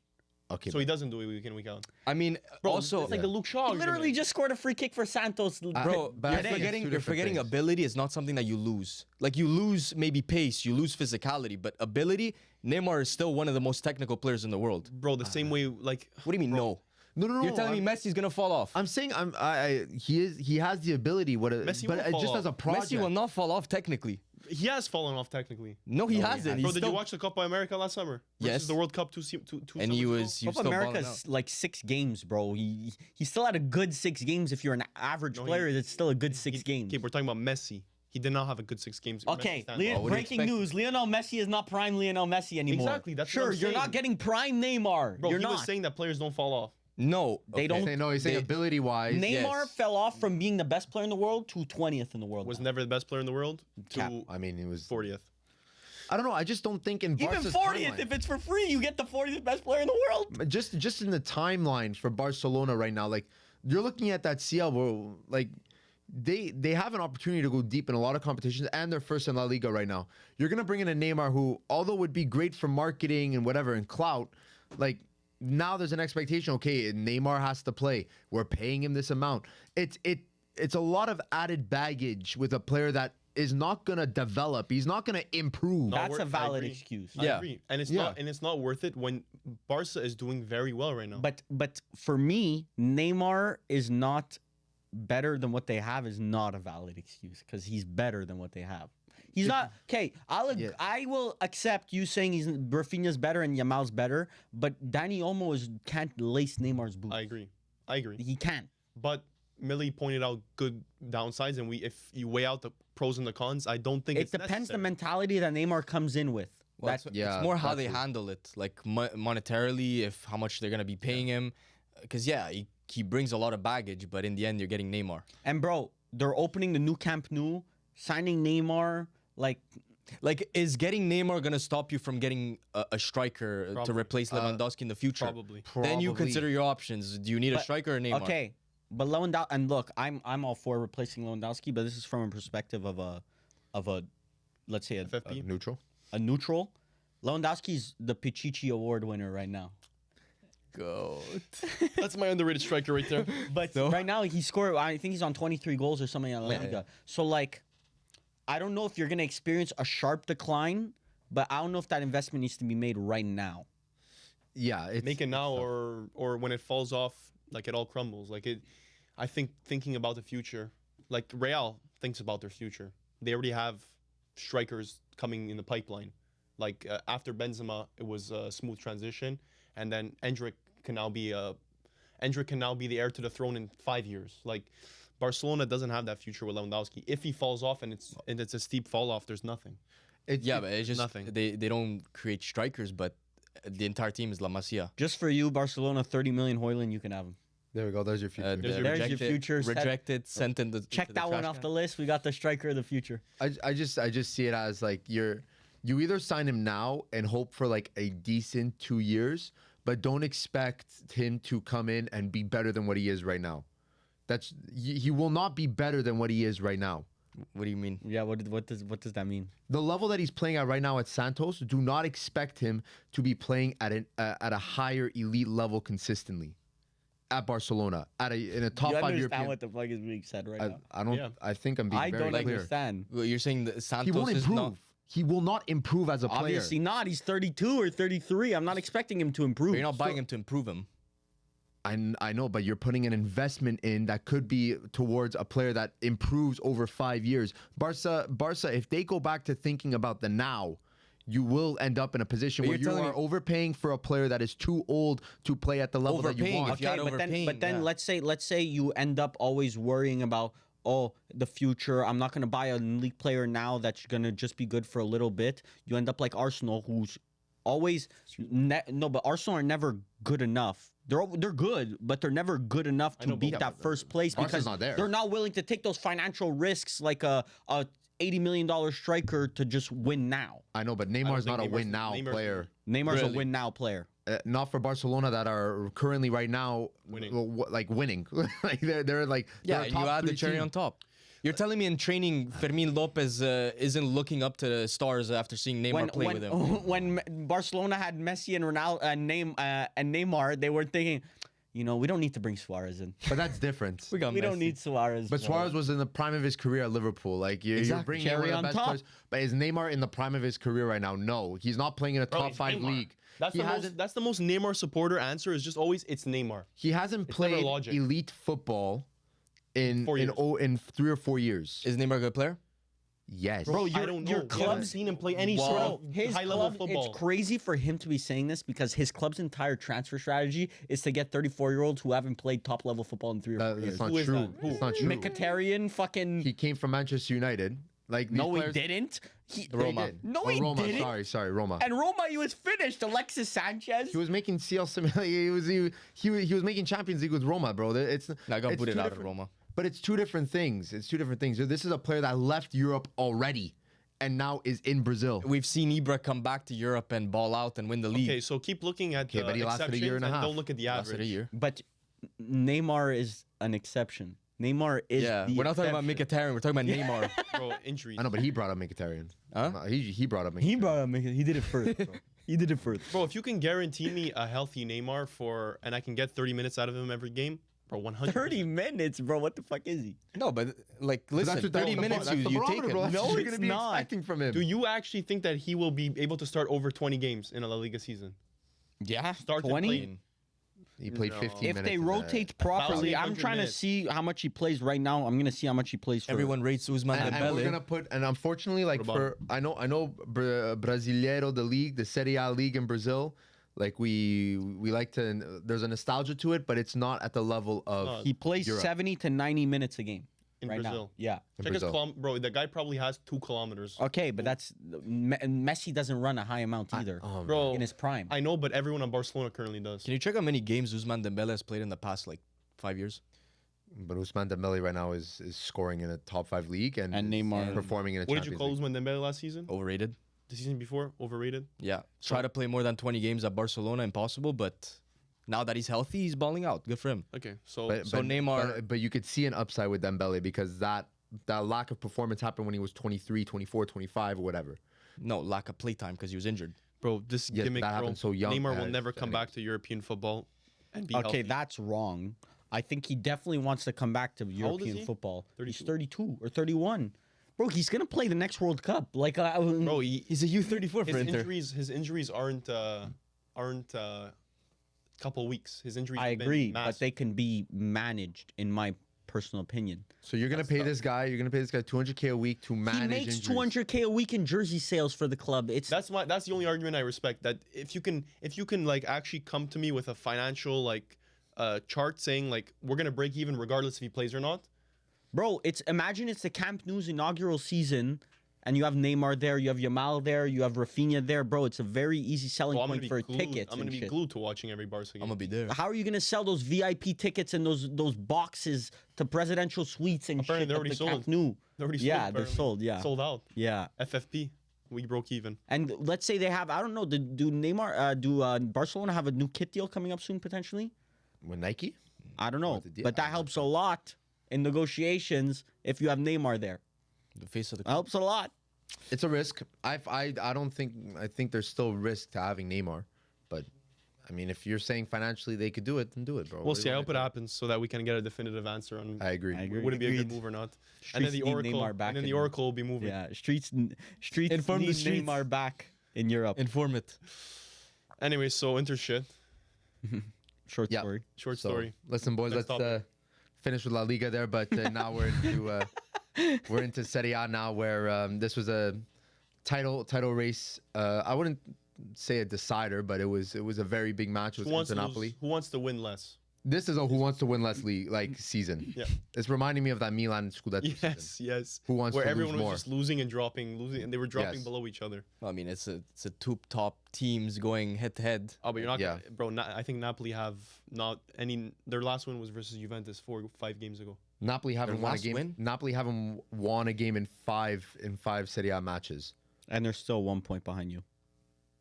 Okay, So he doesn't do it week in, week out. I mean, Bro, also, it's like the Luke Shaw. He literally just scored a free kick for Santos. bro, but I you're think it's forgetting, two you're different forgetting things. ability is not something that you lose. Like you lose maybe pace, you lose physicality, but ability, Neymar is still one of the most technical players in the world. bro, the same way, like, What do you mean no? no. You're telling me Messi's gonna fall off? I'm saying he has the ability. Messi but won't it fall just off. as a project. Messi will not fall off technically. he has fallen off technically. No, he hasn't. Bro, He's did still, you watch the Copa America last summer? Yes. Versus the World Cup two and he summers was ago? still Copa balling out. America's like 6 games, bro. He still had a good 6 games. If you're an average No, player, it's still a good 6 games. Okay, we're talking about Messi. He did not have a good 6 games. Okay, Messi stands out. what do you breaking expect? news: Lionel Messi is not prime Lionel Messi anymore. Exactly, that's what sure. I'm You're not saying. getting prime Neymar. Bro, you're he not. was saying that players don't fall off. No, They don't- No, he's saying They- ability wise. Neymar yes. fell off from being the best player in the world to 20th in the world. Was now. never the best player in the world Cap. to I mean, he was. 40th. I don't know. I just don't think in Even Barca's 40th, timeline- if it's for free, you get the 40th best player in the world. just in the timeline for Barcelona right now, like you're looking at that CL where like they have an opportunity to go deep in a lot of competitions and they're first in La Liga right now. You're gonna bring in a Neymar who, although would be great for marketing and whatever and clout, like now there's an expectation. Okay, Neymar has to play. We're paying him this amount. It's a lot of added baggage with a player that is not gonna develop. He's not gonna improve. Not That's worth- a I valid agree. excuse. I Yeah. agree. And Yeah. it's not worth it when Barca is doing very well right now. But for me, Neymar is not better than what they have is not a valid excuse because he's better than what they have. He's not okay. Yeah. I will accept you saying he's Rafinha's better and Yamal's better, but Dani Olmo can't lace Neymar's boots. I agree. He can't. But Millie pointed out good downsides, and if you weigh out the pros and the cons, I don't think It it's depends the necessary. mentality that Neymar comes in with. Well, That's it's more how they handle it, like monetarily, if how much they're gonna be paying him. Because he brings a lot of baggage, but in the end, you're getting Neymar. and bro, they're opening the new Camp Nou, signing Neymar. Like, is getting Neymar gonna stop you from getting a striker to Probably. replace Lewandowski in the future? Probably. Then you Probably. consider your options. Do you need a But- striker or Neymar? Okay, but Lewandowski, and look, I'm all for replacing Lewandowski, but this is from a perspective of a let's say FFP. Neutral. a neutral. Lewandowski's the Pichichi Award winner right now. Go. That's my underrated striker right there. But right now he scored. I think he's on 23 goals or something in La Liga. So like, I don't know if you're gonna experience a sharp decline, but I don't know if that investment needs to be made right now. Yeah, it's Make it now or when it falls off, like it all crumbles. Like it, I think thinking about the future, like Real thinks about their future. They already have strikers coming in the pipeline. Like after Benzema, it was a smooth transition, and then Endrick can now be the heir to the throne in 5 years. Like Barcelona doesn't have that future with Lewandowski. If he falls off and it's a steep fall off, there's nothing. Yeah, but it's just nothing. They don't create strikers, but the entire team is La Masia. Just for you, Barcelona, 30 million Hoyland, you can have him. There we go. There's your future. There's your There's your future. Rejected, sent in the Check to the that one trash off can. the list. We got the striker of the future. I just see it as like you either sign him now and hope for like a decent 2 years, but don't expect him to come in and be better than what he is right now. He will not be better than what he is right now. What do you mean? Yeah, what does that mean? The level that he's playing at right now at Santos, do not expect him to be playing at a higher elite level consistently at Barcelona in a top You 5 understand European. what the fuck is being said right now? I don't. Yeah. I think I'm being I very don't clear. understand. Well, you're saying that He Santos won't is improve. not. He will not improve as a player. Obviously not. He's 32 or 33. I'm not expecting him to improve. You're not buying him to improve him. I know, but you're putting an investment in that could be towards a player that improves over 5 years. Barca, if they go back to thinking about the now, you will end up in a position But where you're you telling are me- overpaying for a player that is too old to play at the level that you Overpaying, want. if you had but then overpaying, yeah. let's say you end up always worrying about the future. I'm not gonna buy a league player now that's gonna just be good for a little bit. You end up like Arsenal, who's always but Arsenal are never good enough. They're good, but they're never good enough to know, but- beat Yeah, that first place Barca's because not there. they're not willing to take those financial risks like a $80 million striker to just win now. I know, but Neymar's think not a Neymar's- win now Neymar's- player. Neymar's a Really? win now player. Not for Barcelona that are currently right now Winning. winning. Like they're like Yeah, they're a and you top add the 3 cherry team. on top. You're telling me in training, Fermin Lopez isn't looking up to the stars after seeing Neymar play with him. When Barcelona had Messi and Ronaldo and Neymar, they were thinking, we don't need to bring Suarez in. But that's different. We got We don't Messi. need Suarez. But Suarez was in the prime of his career at Liverpool. Like you're Exactly. bringing in Cherry one of the on best top. players. But is Neymar in the prime of his career right now? No, he's not playing in a Bro, top it's 5 Neymar. league. That's He the most. hasn't. That's the most Neymar supporter answer. Is just always it's Neymar. He hasn't It's never played logic. elite football in 4 years. in 3 or 4 years. Is Neymar a good player? Yes. Bro, I don't know. your We haven't club's seen him play any sort Bro, of his high level club, football. it's crazy for him to be saying this because his club's entire transfer strategy is to get 34-year-olds who haven't played top level football in 3 or 4 That's years. not Who is true. that? Who? It's not true. Mkhitaryan fucking He came from Manchester United. Like these no, players, he didn't. He, They Roma. did. No, Oh, he Roma. didn't. Sorry, Roma. And Roma, he was finished. Alexis Sanchez. He was making CL he was making Champions League with Roma, bro. It's I got it's booted two out of different- Roma. But it's two different things. This is a player that left Europe already and now is in Brazil. We've seen Ibra come back to Europe and ball out and win the league. Okay, so keep looking at Okay, the but he lasted a exceptions year and a half. don't look at the Lasted average. a year. But Neymar is an exception. Neymar is Yeah, the we're not talking about exception. Mkhitaryan. We're talking about Neymar. Bro, injuries. I know, but he brought up Mkhitaryan. Huh? He brought up Mkhitaryan. He brought him. He did it first. Bro. He did it first. Bro, if you can guarantee me a healthy Neymar and I can get 30 minutes out of him every game, bro, 100. 30 minutes, bro. What the fuck is he? No, but like, But listen, that's what- 30 that's the minutes, bar- that's the you take barometer, it. bro. That's No, what you're it's gonna be not. expecting from him. Do you actually think that he will be able to start over 20 games in a La Liga season? Yeah. Start 20? playing. He played No. 15 If minutes. they in the- rotate properly, I'm 1,800 trying to minutes. see how much he plays right now. I'm gonna see how much he plays for. Everyone rates Ousmane and we're Dembele. gonna put, and unfortunately, like What for I know Brasileiro, the league, the Serie A league in Brazil, like we like to. There's a nostalgia to it, but it's not at the level of. He plays Europe. 70 to 90 minutes a game In right Brazil. now. Yeah. Check his Brazil. bro. The guy probably has 2 kilometers. Okay, but that's Messi doesn't run a high amount either Bro, in his prime. I know, but everyone on Barcelona currently does. Can you check how many games Ousmane Dembele has played in the past, like, 5 years? But Ousmane Dembele right now is scoring in a top 5 league and And is Neymar. performing in a What did Champions you call League. Ousmane Dembele last season? Overrated? The season before? Overrated? Yeah. Try to play more than 20 games at Barcelona, impossible, but now that he's healthy, he's balling out. Good for him. Okay, so So Neymar- but you could see an upside with Dembele because that lack of performance happened when he was 23, 24, 25, or whatever. No, lack of playtime because he was injured. bro, this Yes, gimmick, that bro. happened so young. Neymar will never come Anyways. back to European football and be Okay, healthy. that's wrong. I think he definitely wants to come back to old is European he? football. He's 32. 32 or 31. Bro, he's gonna play the next World Cup. Like, Bro, He's a U34 his for Inter. injuries aren't couple weeks. His injuries. I have been agree, but massive. they can be managed, in my personal opinion. So you're gonna pay this guy. You're gonna pay this guy 200K a week to manage. He makes injuries. 200K a week in jersey sales for the club. It's That's the only argument I respect. That if you can like actually come to me with a financial like chart saying like we're gonna break even regardless if he plays or not. Bro, imagine it's the Camp Nou's inaugural season, and you have Neymar there, you have Yamal there, you have Rafinha there, bro. It's a very easy selling Well, I'm gonna point be for glued. tickets I'm gonna and be shit. glued to watching every Barca game. I'm going to be there. How are you gonna sell those VIP tickets and those boxes to presidential suites and Apparently shit they're at already the sold. Camp Nou? They're already Yeah, sold, they're apparently. sold. Yeah, Sold out. yeah. FFP. We broke even. And let's say they have, I don't know, do Neymar, Barcelona have a new kit deal coming up soon potentially? with Nike. I don't know, What's the deal? but that I'm not helps a lot in negotiations if you have Neymar there. The face of the club. Helps a lot. It's a risk. I don't think I think there's still risk to having Neymar, but I mean, if you're saying financially they could do it, then do it, bro. We'll see. I hope it happens so that we can get a definitive answer on I agree. I agree. would it be a good Agreed. move or not. Streets And then the need Oracle, Neymar back and then the in- Oracle will be moving. Yeah, streets Inform the need streets. Neymar back in Europe. Inform it. Anyway, so Inter shit. Short Yeah. story. Short So, story. listen, boys, Next let's topic. finish with La Liga there, but now we're into Serie A now, where this was a title race. I wouldn't say a decider, but it was a very big match. It Who was wants, Inter to Napoli. lose, who wants to win less? This is a who wants to win less league like season. Yeah. It's reminding me of that Milan Scudetto season. Yes. Who wants Where to everyone lose was more? just losing, and they were dropping Yes. below each other. I mean, it's a two top teams going head to head. Oh, but you're not, Yeah. bro. I think Napoli have not any. Their last win was versus Juventus 5 games ago. Napoli haven't won a last game. win? Napoli haven't won a game in five Serie A matches. And they're still 1 point behind you.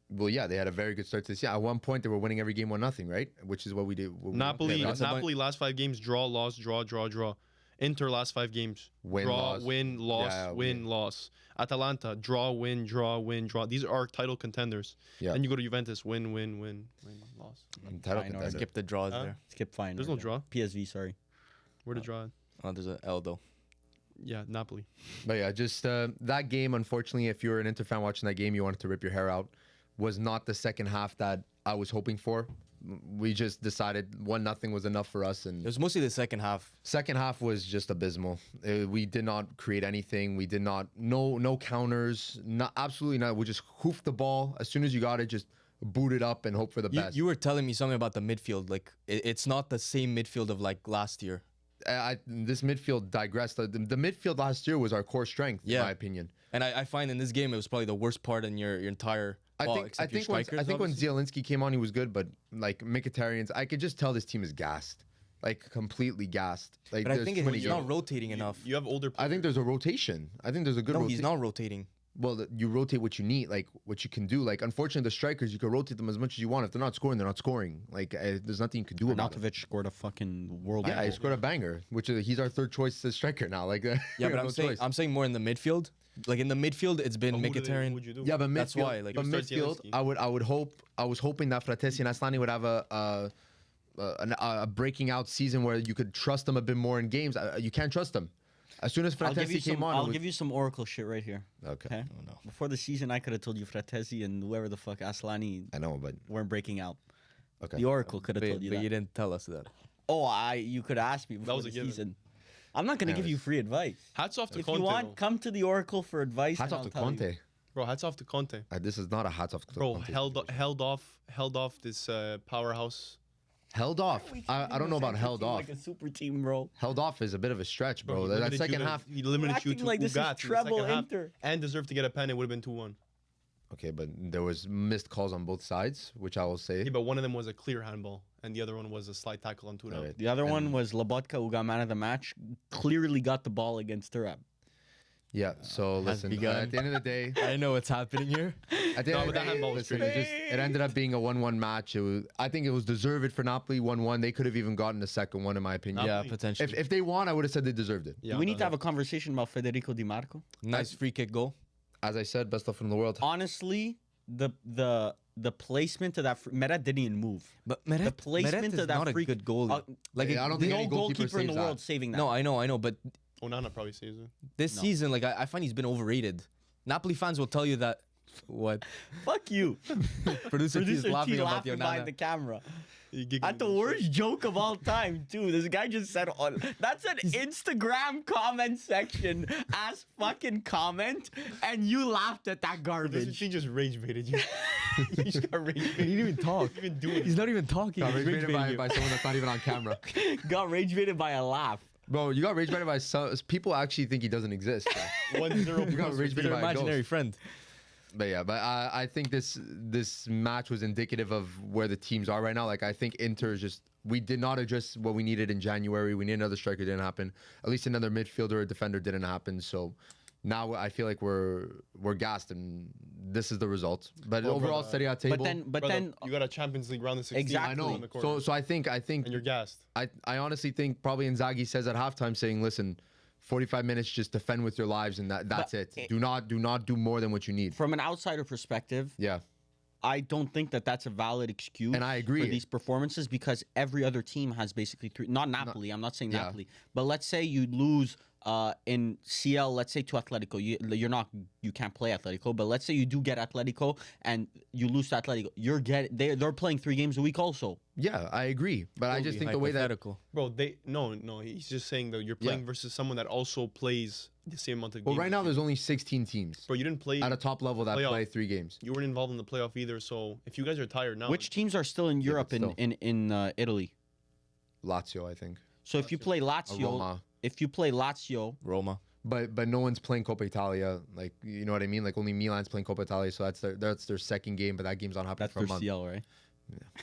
Well, yeah, they had a very good start to this year. At one point, they were winning every game 1-0, right? Which is what we did. what we Napoli, did. that's a Napoli last 5 games draw, loss, draw, draw, draw. Inter last 5 games Win, draw, loss. win, loss, Yeah, win, loss. Atalanta draw, win, draw, win, draw. These are title contenders. Yeah. And you go to Juventus, win, loss. Title Feyenoord. contender. Skip the draws Huh? there. Skip fine. There's no draw. PSV, sorry. Where to draw? Oh, there's an L though. Yeah, Napoli. But yeah, just that game, unfortunately, if you're an Inter fan watching that game, you wanted to rip your hair out, was not the second half that I was hoping for. We just decided 1-0 was enough for us. It And was mostly the second half. second half was just abysmal. We did not create anything. We did not, no counters, not, absolutely not. We just hoofed the ball. As soon as you got it, just boot it up and hope for the best. You were telling me something about the midfield. Like it's not the same midfield of like last year. This midfield digressed. The midfield last year was our core strength, in Yeah. my opinion. And I find in this game it was probably the worst part in your entire. I well, think except your when strikers, obviously. Zielinski came on, he was good, but like Mkhitaryan's, I could just tell this team is gassed, like completely gassed. Like But I there's think too many he's not games. rotating enough. You have older. I think there's a rotation. I think there's a good. No, he's not rotating. Well, you rotate what you need, like what you can do. Like unfortunately, the strikers you can rotate them as much as you want. If they're not scoring, they're not scoring. Like there's nothing you can do about it. Arnautovic scored a fucking world. Yeah, he scored a banger, which is he's our third choice striker now. Like Yeah, but I'm saying more in the midfield. Like in the midfield, it's been Who Mkhitaryan. would you do? Yeah, but midfield, That's why, like, but you start midfield, Zielinski. I was hoping that Fratesi and Aslani would have a breaking out season where you could trust them a bit more in games. You can't trust them. As soon as Fratesi came on, I'll give you some Oracle shit right here. Okay, Okay. Oh, no. Before the season, I could have told you Fratesi and whoever the fuck Aslani I know, but weren't breaking out. okay. The Oracle could have But, told you but that. you didn't tell us that. You could ask me before was the a given. season. I'm not gonna give you free advice. Hats off to If Conte. you want, though. come to the Oracle for advice. Hats and off to I'll tell you. Conte. Bro, hats off to Conte. This is not a hats off to Bro, Conte. held off this powerhouse. Held off. I don't know about held off. Like a super team, bro. Held off is a bit of a stretch, bro. he That limited second you to- half. he limited We're you acting to like this is Ugat in the treble second half Inter. and deserved to get a pen. It would have been 2-1. Okay, but there was missed calls on both sides, which I will say. Yeah, but one of them was a clear handball, and the other one was a slight tackle on Tuna. Alright. The other one was Lobotka, who got man of the match. Clearly got the ball against Turab. Yeah. So listen, begun. at the end of the day, I know what's happening here. at the No, end but of the that day, handball was listen, it ended up being a 1-1 match. I think it was deserved for Napoli 1-1. They could have even gotten the second one, in my opinion. Yeah, Napoli. potentially. If they won, I would have said they deserved it. Yeah, Do we need to have a conversation about Federico Di Marco? Nice free kick goal. As I said, best stuff in the world. Honestly, the placement of that Meret didn't even move. But The Meret placement is of that not free a good goalie. Like Yeah, I don't think no any goalkeeper in the saves world that. saving that. no, I know, but Onana probably saves it. this No. season, like I find he's been overrated. Napoli fans will tell you that. What? Fuck you. Producer T is Producer laughing T about the laughing behind the Onana. camera. He giggling At the and shit. worst joke of all time, too. This guy just said on that's an Instagram comment section as fucking comment, and you laughed at that This garbage. he just rage baited you. He just got rage baited. He didn't even talk. He didn't even do it. He's not even talking. Got He's rage baited rage-baiting by you. someone that's not even on camera. Got rage baited by a laugh. Bro, you got rage baited by some people actually think he doesn't exist. Bro. 1-0. You got rage He's baited your by a imaginary ghost. friend. But yeah, but I think this match was indicative of where the teams are right now. Like I think Inter is just we did not address what we needed in January. We need another striker, didn't happen. At least another midfielder or defender didn't happen. So now I feel like we're gassed, and this is the result. But Well, overall, brother, Serie A table. But Brother, then you got a Champions League round of 16. Exactly. I on know. the corner, So I think and you're gassed. I honestly think probably Inzaghi says at halftime, saying, "Listen, 45 minutes, just defend with your lives, and that's it. Do not do more than what you need. From an outsider perspective, Yeah. I don't think that that's a valid excuse. And I agree. For these performances because every other team has basically three. Not Napoli. I'm not saying Yeah. Napoli, but let's say you lose in CL. Let's say to Atletico. You can't play Atletico. But let's say you do get Atletico and you lose to Atletico. They're playing 3 games a week also. Yeah, I agree. But I just think the way that Hypothetical. Bro, no. He's just saying that you're playing versus someone that also plays the same amount of games. well, right now there's only 16 teams Bro, you didn't play. at a top level that playoff. play 3 games. You weren't involved in the playoff either. So if you guys are tired now, Which teams are still in Europe but still. in Italy? Lazio, I think. So if you play Lazio, Roma. Roma. But no one's playing Coppa Italia. Like, you know what I mean? Like, only Milan's playing Coppa Italia, so that's their second game, but that game's not happening that's for their a month. CL, right?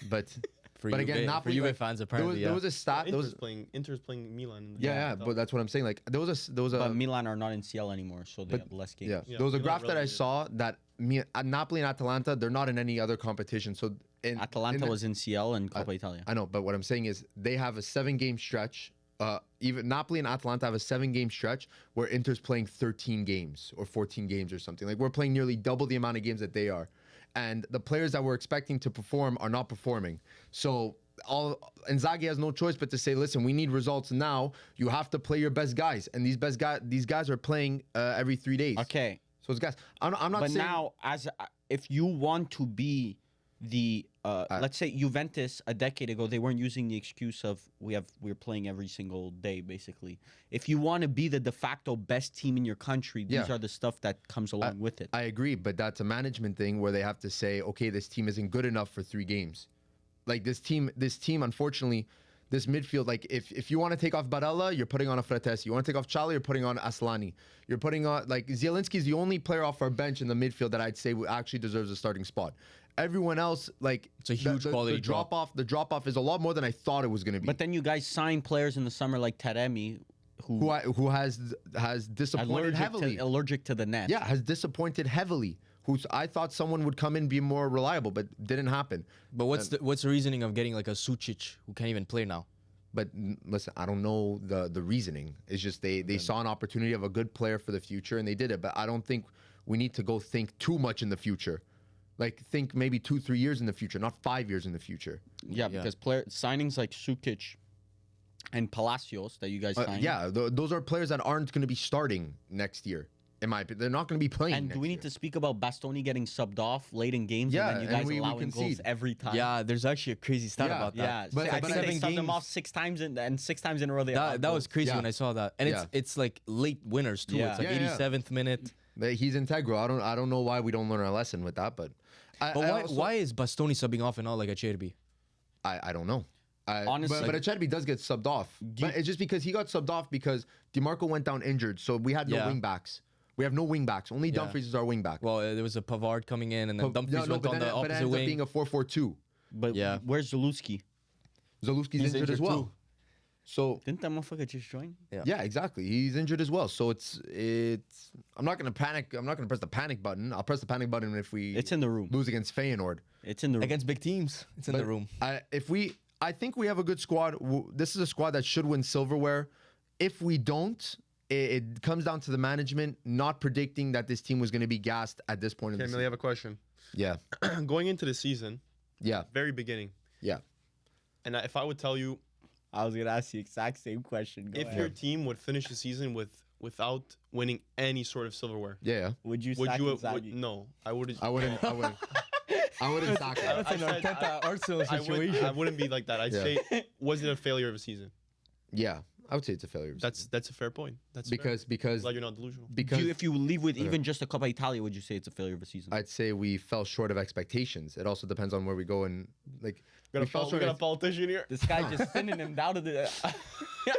But For But Juve, again, for Napoli, Juve like, fans there apparently. was, there was a stat. There was, Inter's playing Milan. In the yeah, but that's what I'm saying. Like, there was a But Milan are not in CL anymore, so they but- have less games. yeah. Yeah, There was a Milan graph that I relegated. saw that Napoli and Atalanta, they're not in any other competition. So Atalanta was in CL and Coppa Italia. I know, but what I'm saying is they have a 7-game stretch. Even Napoli and Atalanta have a 7-game stretch where Inter's playing 13 games or 14 games or something. Like, we're playing nearly double the amount of games that they are, and the players that we're expecting to perform are not performing. So Inzaghi has no choice but to say, listen, we need results now. You have to play your best guys, and these guys are playing every 3 days. Okay, So it's guys. I'm not but saying. now if you want to be the let's say Juventus a decade ago, they weren't using the excuse of we're playing every single day basically. If you want to be the de facto best team in your country, these Yeah. are the stuff that comes along with it. I agree, but that's a management thing where they have to say, okay, this team isn't good enough for 3 games. Like, this team, unfortunately, this midfield, like, if you want to take off Barella, you're putting on a Fratesi. You want to take off Chala, you're putting on Aslani. You're putting on, like, Zielinski's the only player off our bench in the midfield that I'd say actually deserves a starting spot. Everyone else, like, It's a huge quality drop. The drop off is a lot more than I thought it was going to be. But then you guys sign players in the summer like Taremi, who has disappointed heavily. allergic to the net. Yeah, has disappointed heavily. I thought someone would come in be more reliable, but didn't happen. But what's the reasoning of getting like a Sucic who can't even play now? But listen, I don't know the reasoning. It's just they saw an opportunity of a good player for the future and they did it. But I don't think we need to go think too much in the future. Like, think maybe 2-3 years in the future, not 5 years in the future. Yeah, because signings like Sukic and Palacios that you guys signed. Yeah, those are players that aren't going to be starting next year. In my opinion, they're not going to be playing. And do we need to speak about Bastoni getting subbed off late in games? Yeah, and then you and guys we allowing goals concede. every time. Yeah, there's actually a crazy stat Yeah. about that. Yeah, But- I but think they 7 subbed him games- off 6 times and 6 times in a row they allowed That was goals. crazy Yeah. when I saw that, and Yeah. it's like late winners too. Yeah. It's like Yeah, yeah. 87th minute. But he's integral. I don't know why we don't learn our lesson with that, but But why is Bastoni subbing off and not like Acerbi? I don't know. Honestly- but Acerbi does get subbed off. But it's just because he got subbed off because DeMarco went down injured, so we had no Yeah. wing backs. We have no wing backs. Only Yeah. Dumfries is our wing back. Well, there was a Pavard coming in, and then Dumfries went on the but it opposite ends up wing. being a 4-4-2. But Yeah. where's Zalewski? Zalewski's He's injured as injured well. too. So Didn't that motherfucker just join? yeah, exactly. He's injured as well. So it's. I'm not gonna panic. I'm not gonna press the panic button. I'll press the panic button if we It's in the room. lose against Feyenoord. It's in the room. Against big teams, it's in the room. I think we have a good squad. This is a squad that should win silverware. If we don't, it comes down to the management not predicting that this team was going to be gassed at this point in Okay, the Emily, I season. have a question. Yeah, Going into the season, yeah, very beginning, yeah. and if I would tell you I was gonna ask the exact same question. Go if ahead. your team would finish the season without winning any sort of silverware, Yeah, would you would sack you? Inzaghi? No, I would. I wouldn't. I wouldn't. I wouldn't sack him. That's an said- Arteta Arsenal I situation. I wouldn't be like that. I'd Yeah. say, was it a failure of a season? Yeah, I would say it's a failure. That's a fair point. That's fair. because Glad you're not delusional. If you leave with even just a Coppa Italia, would you say it's a failure of a season? I'd say we fell short of expectations. It also depends on where we go and like. We fell We short got a of- politician here. This guy just spinning him out of the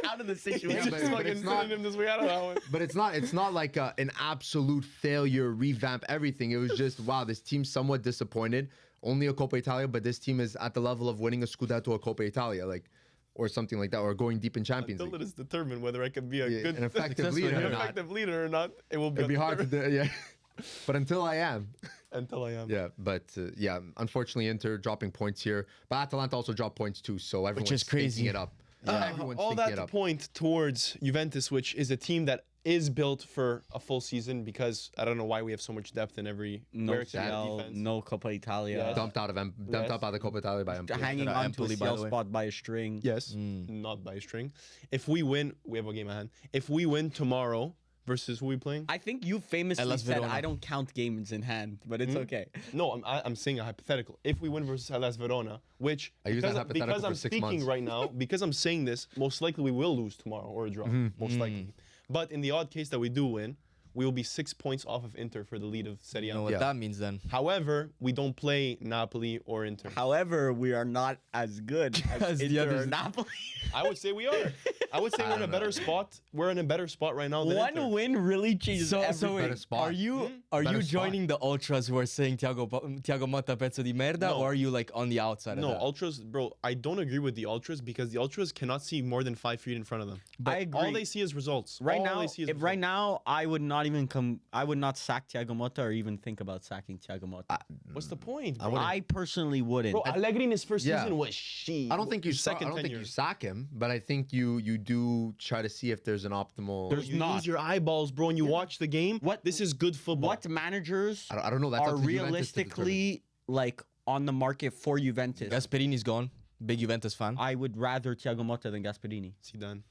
out of the He's situation. but- just but fucking it's not- sending him this way out of that one. But it's not like an absolute failure, revamp everything. It was just, wow, this team's somewhat disappointed. Only a Coppa Italia, but this team is at the level of winning a Scudetto or Coppa Italia, like, or something like that, or going deep in Champions Until it League. is determined whether I can be a good, An effective successful leader an or not. effective leader or not, it will be. It'd be hard to undetermined do, yeah. But until I am. until I am. Yeah, but yeah, unfortunately, Inter dropping points here. But Atalanta also dropped points too, so everyone's is crazy. stinking it up. Everyone's all thinking that it to up. point towards Juventus, which is a team that is built for a full season because I don't know why we have so much depth in every No where except CL, defense. no Coppa Italia. Yes. Dumped out by the Coppa Italia by Empoli. Hanging Yeah, on to a Empoli, by CL the way. spot by a string. Yes, not by a string. If we win, we have a game at hand. If we win tomorrow versus who we playing? I think you famously Hellas said Verona. I don't count games in hand, but it's okay. No, I'm saying a hypothetical. If we win versus Hellas Verona, which I use that because, hypothetical because for I'm 6 speaking months. right now, because I'm saying this, most likely we will lose tomorrow or a draw, most likely. But in the odd case that we do win, we will be 6 points off of Inter for the lead of Serie You A. know what Yeah. that means then? However, we don't play Napoli or Inter. However, we are not as good as As the Inter or others. Napoli. I would say we are. I would say we're in a better spot. We're in a better spot right now than One Inter. win really changes everything. Better spot. Are you Better spot. joining the ultras who are saying Thiago Motta pezzo di merda, No. or are you like on the outside No, of that? ultras, bro. I don't agree with the ultras because the ultras cannot see more than 5 feet in front of them. I agree. All they see is results. Right All now, they see is right results. now, I would not even I would not sack Thiago Motta or even think about sacking Thiago Motta. What's the point? Bro? I personally wouldn't. Bro, Allegri in his first Yeah. season was shit. I don't think you His I second don't think tenure. you sack him, but I think you do try to see if there's an optimal. There's You not. use your eyeballs, bro, and you watch the game. What- This is good football. What managers I don't know. That's are up to Juventus to determine. realistically like on the market for Juventus? Gasperini's gone. Big Juventus fan. I would rather Thiago Motta than Gasperini. Zidane.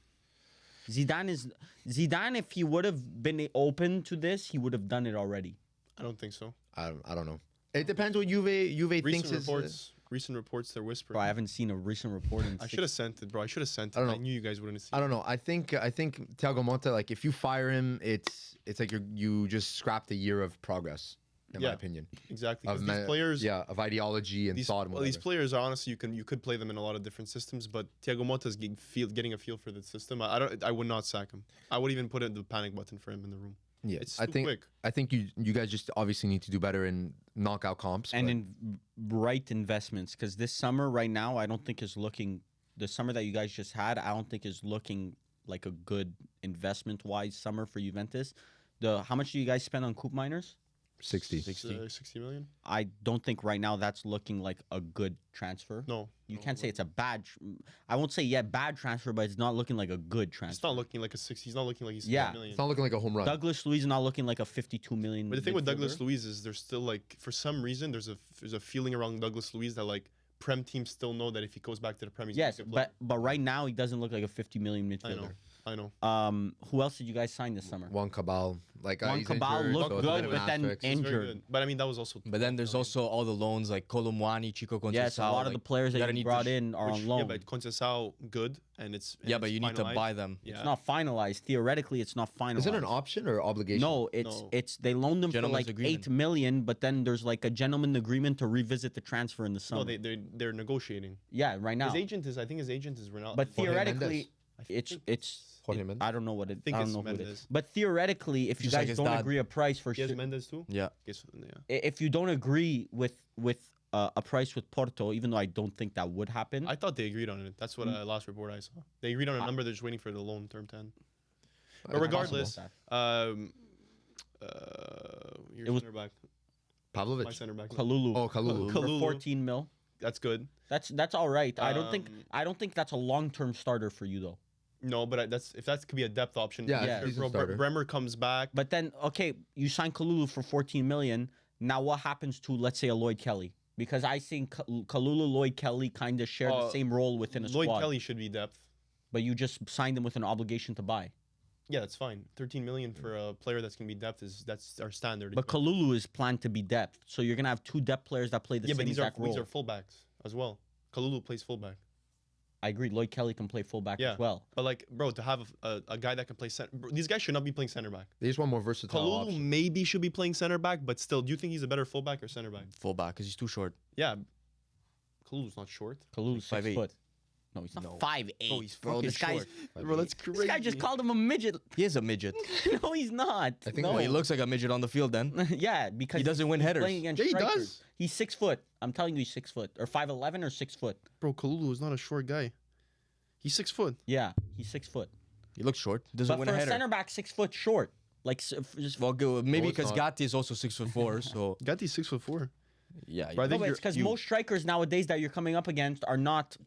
Zidane. If he would have been open to this, he would have done it already. I don't think so. I don't know. It depends what Juve thinks Recent is. recent reports, they're whispering. Bro, I haven't seen a recent report in. I should have sent it, bro. I should have sent it. I I, don't know. knew you guys wouldn't see I don't know. I think Thiago Motta, like if you fire him, it's like you just scrapped a year of progress, in my Yeah. opinion. it. Exactly. 'Cause Of these players, of ideology and these, thought. And well, these whatever. players are honestly you could play them in a lot of different systems, but Thiago Motta's getting a feel for the system. I would not sack him. I would even put the panic button for him in the room. Yeah, It's I too think quick. I think you guys just obviously need to do better in knockout comps. and but- in right investments because this summer right now I don't think is looking. The summer that you guys just had, I don't think is looking like a good investment wise summer for Juventus. How much do you guys spend on Coop Miners? 60. 60 million? I don't think right now that's looking like a good transfer. No. You no, can't say it it's a bad. I won't say bad transfer, but it's not looking like a good transfer. It's not looking like a 60. He's not looking like he's 60 Yeah. million. It's not looking like a home run. Douglas Luiz not looking like a 52 million. But the thing with Douglas midfielder. Luiz is there's still like for some reason there's a feeling around Douglas Luiz that like Prem teams still know that if he goes back to the Prem he's Yes, gonna play. but right now he doesn't look like a 50 million I midfielder. know. I know. Who else did you guys sign this summer? One Cabal, like Juan he's Cabal injured, looked so it's a good, bit of an but then asterisk. He's very injured. good. But I mean that was also But then there's also all the loans like Colomwani, Chico Conceição. Yes, a lot of the players you that gotta you need to brought in are which, on loan. Yeah, but Conceição good and it's Yeah, but you need to finalized. buy them. Yeah. It's not finalized. Theoretically, it's not finalized. Is it an option or obligation? No, No. it's they loaned them for Gentleman's like agreement. 8 million, but then there's like a gentleman agreement to revisit the transfer in the summer. No, they're negotiating. yeah, right now. His agent is I think his agent is Ronaldo. But Jorge theoretically, Mendes. it's Jorge it- Mendes? I don't know what it. think I don't it's know who it is. Mendes. But theoretically, if you Just like guys his don't dad. agree a price for he has sure, Mendes too? Yeah. Guess, yeah. if you don't agree with a price with Porto, even though I don't think that would happen. I thought they agreed on it. That's what last report I saw. They agreed on a number. They're just waiting for the loan term 10. But It's regardless, possible. your It was- center back, my Pavlovic. center back. Kalulu. Oh, Kalulu. For Kalulu. 14 mil. That's good. That's all right. I don't Um, think that's a long-term starter for you though. No, but if that could be a depth option. Yeah, Yeah. he's a Bro, starter. Bremer comes back. But then, okay, you sign Kalulu for 14 million. Now, what happens to, let's say, a Lloyd Kelly? Because I think Kalulu, Lloyd Kelly kind of share the same role within a Lloyd squad. Kelly should be depth. But you just signed them with an obligation to buy. Yeah, that's fine. 13 million for a player that's gonna be depth that's our standard. But Kalulu is planned to be depth. So you're going to have two depth players that play the yeah, same but exact role. these are fullbacks as well. Kalulu plays fullback. I agree. Lloyd Kelly can play fullback Yeah, as well. But like, bro, to have a guy that can play center, these guys should not be playing center back. They just want more versatile Kalulu option. maybe should be playing center back, but still, do you think he's a better fullback or center back? Fullback because he's too short. Yeah, Kalulu's not short. Kalu's 6 5'8". foot. No, he's not No. 5'8". No, he's bro. fucking This guy's short. Bro, that's crazy. this guy just called him a midget. He is a midget. No, he's not. I think no, No, he looks like a midget on the field then. yeah, because He doesn't win he's headers. Playing against Yeah, he strikers. does. He's 6 foot. I'm telling you, he's 6 foot or 5'11" or 6 foot. Bro, Kalulu is not a short guy. He's 6 foot. Yeah, he's 6 foot. He looks short. He doesn't But win for a a header. center back, 6 foot short. Like just Well, maybe No, it's because not. Gatti is also 6'4", so Gatti's 6'4". yeah. Bro, I no, think but it's because you- most strikers nowadays that you're coming up against are not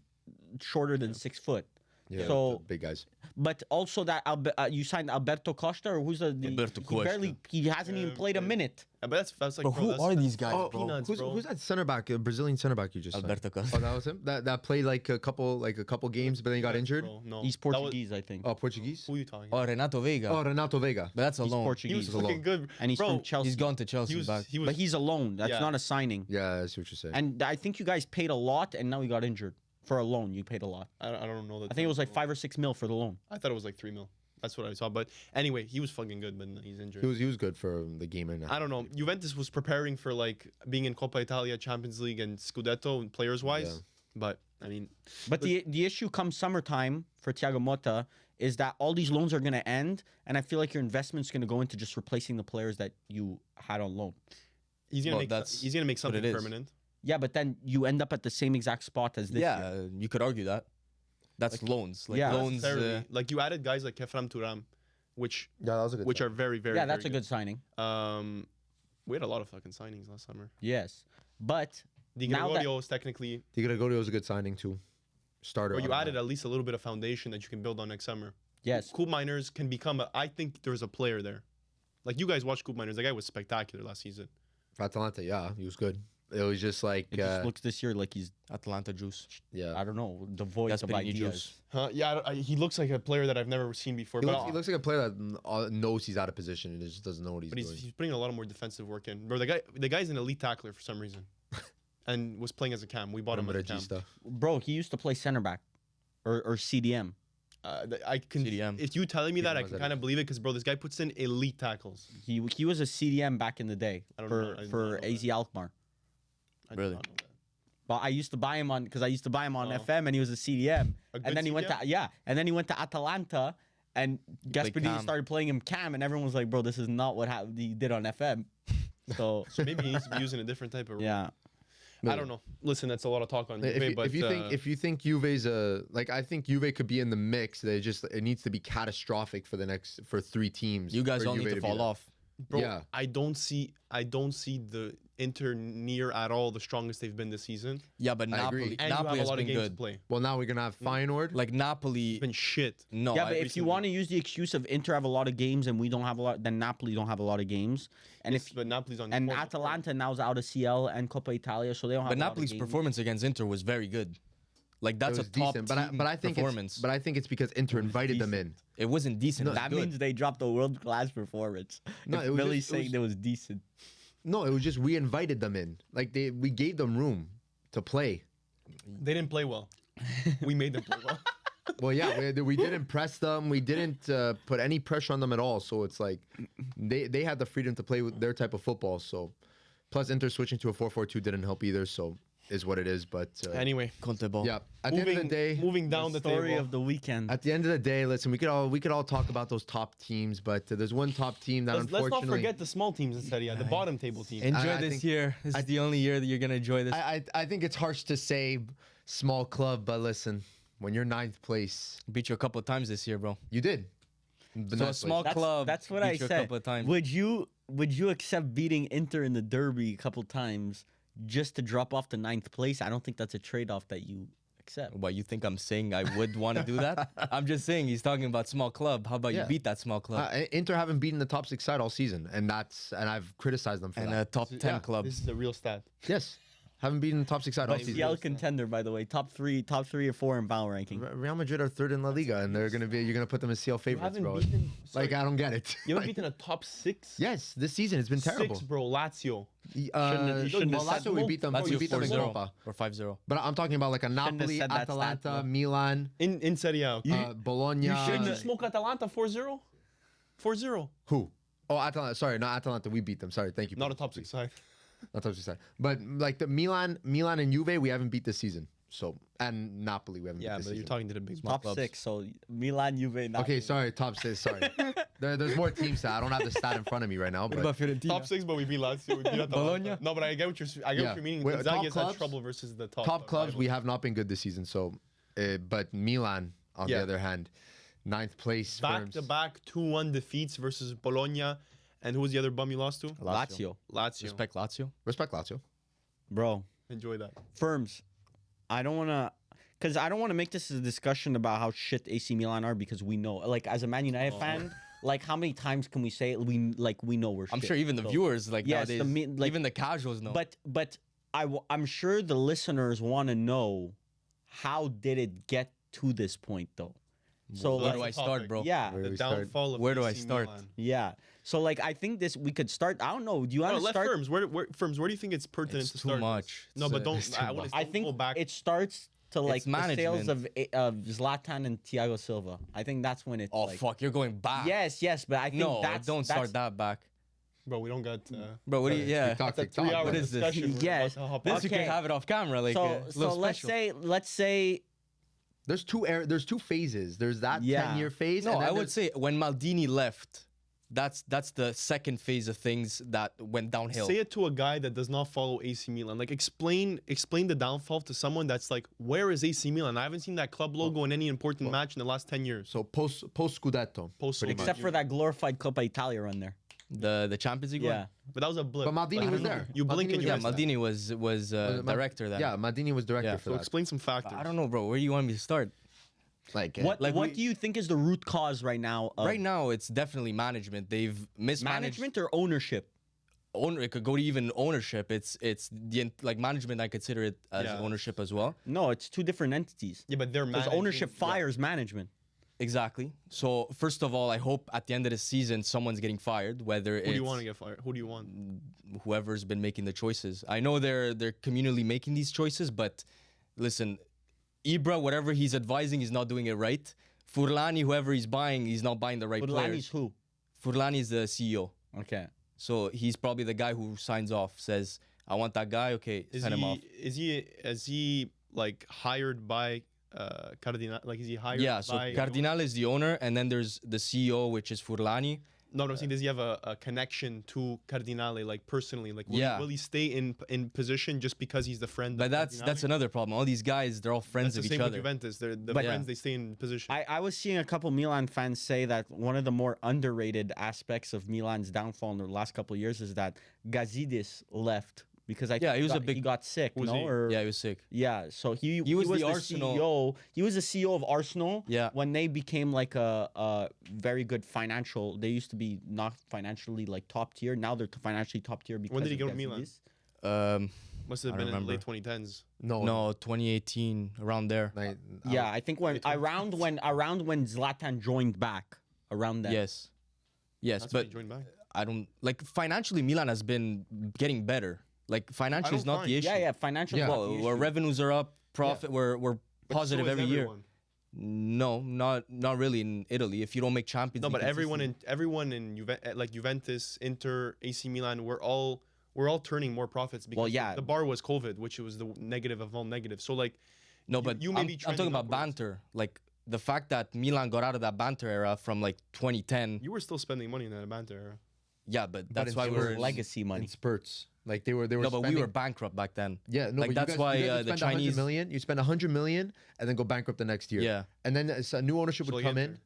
shorter than 6 foot. Yeah, So- the big guys. But also that you signed Alberto Costa, or who's the Alberto he Costa. he hasn't even played a minute. But that's like, But bro, who that's, are that's these guys, Oh, bro? peanuts, bro. who's that center back? Brazilian center back you just signed? Alberto Oh, Costa. that was him. That played like a couple games, but then he got injured. Bro, no. He's That was- Portuguese, I think. Oh, Portuguese. Who are you talking Oh, about? Renato Vega. Oh, Renato Vega. But that's He's alone. He Portuguese, was fucking good. and he's bro, from Chelsea. He's gone to Chelsea He was, back. he was, but he's alone. That's Yeah. not a signing. Yeah, I see what you're saying. And I think you guys paid a lot, and now he got injured for a loan. You paid a lot. I don't know that. I think it was like 5 or 6 mil for the loan. I thought it was like 3 mil. That's what I saw. But anyway, he was fucking good, but he's injured. he was good for the game right now. I don't know. Juventus was preparing for like being in Coppa Italia, Champions League, and Scudetto players wise. Yeah. But I mean, But the issue comes summertime for Thiago Motta is that all these loans are going to end, and I feel like your investment's going to go into just replacing the players that you had on loan. he's gonna Well, make that's he's gonna make what something it is. permanent. Yeah, but then you end up at the same exact spot as this Yeah, year. you could argue that. That's loans. Like yeah. loans. Necessarily. Like you added guys like Kefram Turam, which Yeah, that was a good. are very very Yeah, that's very a good signing. We had a lot of fucking signings last summer. Yes. But Di Now that- Gregorio was technically, Di Gregorio was a good signing too. Starter. or you automatic. added at least a little bit of foundation that you can build on next summer. yes. Coop Miners can become I think there's a player there. Like you guys watched Coop Miners. The guy was spectacular last season. for Atalanta. Yeah, he was good. It was just like It just looks this year like he's, Atlanta juice. yeah. I don't know, devoid of Gasperini ideas. juice. Huh? Yeah, he looks like a player that I've never seen before. He looks like a player that knows he's out of position and just doesn't know what he's But doing. he's putting a lot of more defensive work in. Bro, the guy's an elite tackler for some reason, and was playing as a cam. We bought him as a cam. Regista. Bro, he used to play center back or CDM. I can. CDM. If you telling me that, I knows can that kind of believe it because bro, this guy puts in elite tackles. He was a CDM back in the day I don't for know- I did for not know AZ Alkmaar. I did Really? not know that. But I used to buy him on because I used to buy him on Oh. FM and he was a CDM. A good And then he went to CDM? and then he went to Atalanta and Gasperini Cam. started playing him cam and everyone was like, bro, this is not what he did on FM. So So maybe he needs to be using a different type of. yeah. I don't know. Listen, that's a lot of talk on If Juve, you, but if you think Juve's like I think Juve could be in the mix. It needs to be catastrophic for 3 teams. You guys for all need Juve to be fall there. off. bro, yeah. I don't see the Inter near at all the strongest they've been this season. Yeah, but I agree. Napoli, And Napoli you have has a lot of been games to good. play. Well, now we're gonna have Feyenoord. Like Napoli, It's been shit. no. Yeah, but if you recently- want to use the excuse of Inter have a lot of games and we don't have a lot, then Napoli don't have a lot of games. And Yes, if but Napoli's on. and well, Atalanta now's out of CL and Coppa Italia, so they don't have. but a lot Napoli's of games. performance against Inter was very good. Like that's it a was top decent, team but I think performance. but I think it's because Inter invited them in. It wasn't decent. No, it was That good. means they dropped a world class performance. No, if it was Billy's just- it saying was- it was decent. No, it was just we invited them in. Like we gave them room to play. They didn't play well. We made them play well. Well, yeah, we didn't press them. We didn't put any pressure on them at all. So it's like they had the freedom to play with their type of football. So plus Inter switching to a 4-4-2 didn't help either. So is what it is. But Anyway, Conte ball. yeah, at the end of the day, moving down the Story table. of the weekend. at the end of the day, listen, we could all talk about those top teams, but there's one top team that Let's unfortunately not forget the small teams in Serie A, the bottom table team. Enjoy I this think- year. This is the only year that you're gonna enjoy this. I think it's harsh to say small club, but listen, when you're 9th place, Beat you a couple of times this year, bro. you did. So a small club. That's what beat I you a said. couple of times. Would you accept beating Inter in the derby a couple times just to drop off to 9th place? I don't think that's a trade-off that you accept. What, you think I'm saying I would want to do that? I'm just saying he's talking about small club. How about Yeah. you beat that small club Inter haven't beaten the top 6 side all season, and I've criticized them for and that. a top 10 Yeah, club? This is a real stat. Yes, haven't beaten the top 6 side all season. CL contender, by the way, top three or four in power ranking. Real Madrid are 3rd in La Liga, and you're gonna put them as CL You favorites, haven't bro. beaten. Like I don't get it. You haven't beaten a top 6. Yes, this season it's been terrible. 6, bro. Lazio. shouldn't Well, have said Lazio we beat them. That's We beat them in 4-0 Europa. or 5-0. But I'm talking about like a have Napoli, said that stat, Atalanta, though. Milan, In Serie A. Bologna. Didn't you smoke Atalanta 4-0? 4-0. Who? Oh, Atalanta. Sorry, not Atalanta. We beat them. Sorry, thank you. Not a top 6 side. Not top 6 side. But like the Milan and Juve, we haven't beat this season. So and Napoli, we haven't Yeah, beat this but you're season. talking to the big Top clubs. 6, so Milan, Juve, Napoli. Okay, sorry, top 6. Sorry, there's more teams. I don't have the stat in front of me right now. But Fiorentina? Top 6, but we beat Lazio. We beat Atalanta. Bologna? No, but I get what you're Yeah. meaning. Wait, Inzaghi top has had clubs? trouble versus the top clubs, we rivals. have not been good this season. So, but Milan, on Yeah. the other hand, 9th place. back firms. to back 2-1 defeats versus Bologna, and who was the other bum you lost to? Lazio. Lazio. Respect Lazio. Respect Lazio. Bro, Enjoy that. firms. I don't want to, because I don't want to make this a discussion about how shit AC Milan are because we know, like as a Man United fan, like how many times can we say it? We know we're. I'm shit. sure even the So- viewers like Yes, nowadays, like- even the casuals know. But I'm sure the listeners want to know how did it get to this point though. So where do like, I start, bro? yeah, Where do The we start? downfall of Where do I AC start? Milan. yeah. So like I think we could start. I don't know. Do you want No, to let start? firms. Where do you think it's pertinent It's to too start? much. No, It's, but don't. it's too I want much. to I go think back. it starts to like the sales management. of Zlatan and Thiago Silva. I think that's when it. Oh like, fuck, you're going back. Yes, but I think No, that's start that back, Bro, we don't got. Bro. What do you? Yeah, TikTok, That's a TikTok. 3-hour What is this? discussion. We're Yes. about to hop this on. you can Okay. have it off camera, like So little let's special. say There's two phases. There's that Yeah. 10-year phase. No, and then I would there's- say when Maldini left, that's the second phase of things that went downhill. Say it to a guy that does not follow AC Milan. Like explain the downfall to someone that's like, where is AC Milan? I haven't seen that club logo in any important match in the last 10 years. So post Scudetto. Post pretty much. except for that glorified Coppa Italia run there. The Champions League. Yeah. But that was a blip. But Maldini Like, was there. You blink Maldini and you was Yeah, miss that. Maldini was Ma- director then. Yeah, Maldini was director Yeah. for So that. explain some factors. I don't know, bro. Where do you want me to start? Like What Like what we- do you think is the root cause right now? Of Right now, it's definitely management. They've mismanaged. management or ownership? Owner, it could go to even ownership. It's like management. I consider it as Yeah. ownership as well. No, it's two different entities. Yeah, but they're Because managing- ownership yeah. fires management. Exactly. So first of all, I hope at the end of the season someone's getting fired. Whether Who it's do you want to get fired? Who do you want? whoever's been making the choices. I know they're communally making these choices, but listen, Ibra, whatever he's advising, he's not doing it right. Furlani, whoever he's buying, he's not buying the right But players. Lani's who? Furlani is the CEO, Okay. so he's probably the guy who signs off. Says, "I want that guy." Okay, Is send him off. he like hired by Cardinal? Like is he hired? Yeah, so by Cardinale is the owner, and then there's the CEO, which is Furlani. No, I'm saying, does he have a connection to Cardinale, like personally? Like, Yeah. will he stay in position just because he's the friend? But of that's Cardinale? another problem. All these guys, they're all friends That's the of each same with other. Juventus. They're the But- friends. Yeah. They stay in position. I was seeing a couple Milan fans say that one of the more underrated aspects of Milan's downfall in the last couple of years is that Gazidis left because Yeah, he was a big- he got sick, Was no? he? Or Yeah, he was sick. yeah, so he was the the Arsenal- CEO. He was the CEO of Arsenal. Yeah. When they became like a very good financial, they used to be not financially like top tier. Now they're financially top tier because When did he of go to Milan? Gazidis. Must have I been in the remember. late 2010s. No, 2018, around there. Yeah, I think around when Zlatan joined back around then. Yes, That's when but he joined back. I don't like financially. Milan has been getting better. Like financially is don't not the find- issue. Yeah, financially. Yeah. Well, our revenues are up. Profit, we're But positive so is every year. everyone. No, not really in Italy. If you don't make Champions No, League but everyone consistently. in like Juventus, Inter, AC Milan, we're all turning more profits because yeah. the bar was COVID, which was the negative of all negatives. So like, No, but you may I'm, be I'm trending talking about upwards. banter. Like the fact that Milan got out of that banter era from like 2010. you were still spending money in that banter era. Yeah, but that's it's why it we're was legacy money. in spurts. Like they were No, but we spending- were bankrupt back then. Yeah, no, like but that's why you guys the would spend 100 Chinese. million. You spend 100 million and then go bankrupt the next year. Yeah. And then a new ownership So would like come in. Inter.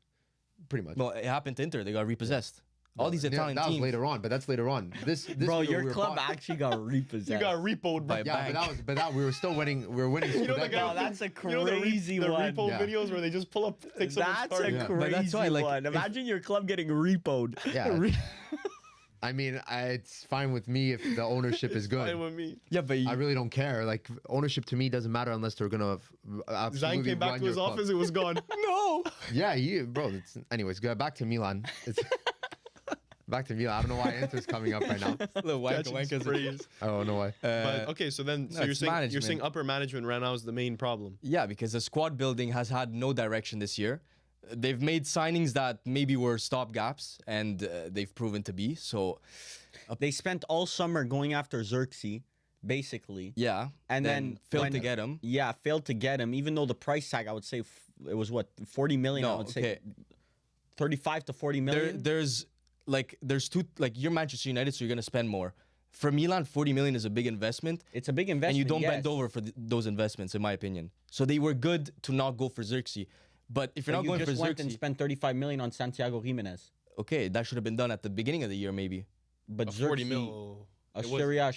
Pretty much. Well, it happened to Inter. They got repossessed. All these Yeah, Italian that was teams. later on, but that's later on. This Bro, year your we were club bought- actually got repossessed. You got repoed By by. Yeah, bank. but that we were still winning. We were winning. You know the Scudetto. guy. No, that's a you know the crazy the one. repo Yeah. videos where they just pull up, take someone's That's card. a Yeah. crazy But that's why, like, one. if- Imagine your club getting repoed. Yeah. I mean, it's fine with me if the ownership is Fine good. with me. Yeah, but I really don't care. Like ownership to me doesn't matter unless they're gonna Zayn absolutely came back run to his your club. office. It was gone. No. Yeah, bro. Anyways, go back to Milan. It's, back to Milan. I don't know why Inter's coming up right now. little wanker Catching wankers. sprays. I don't know why. But okay, so then no, you're it's saying management. upper management right now is the main problem. Yeah, because the squad building has had no direction this year. They've made signings that maybe were stopgaps, and they've proven to be. So, They spent all summer going after Xerxes, basically. yeah. And then failed when- to get him. Yeah, failed to get him, even though the price tag, I would say, it was what, 40 million? I No, would say okay. 35 to 40 million. There's two, like, you're Manchester United, so you're going to spend more. For Milan, 40 million is a big investment. It's a big investment. And you don't yes. bend over for those investments, in my opinion. So they were good to not go for Xerxes. But if you're But not you going for just went and Xerxes, spent 35 million on Santiago Jimenez. okay, that should have been done at the beginning of the year, maybe. But 40 Xerxes, mil. a it was- Serie A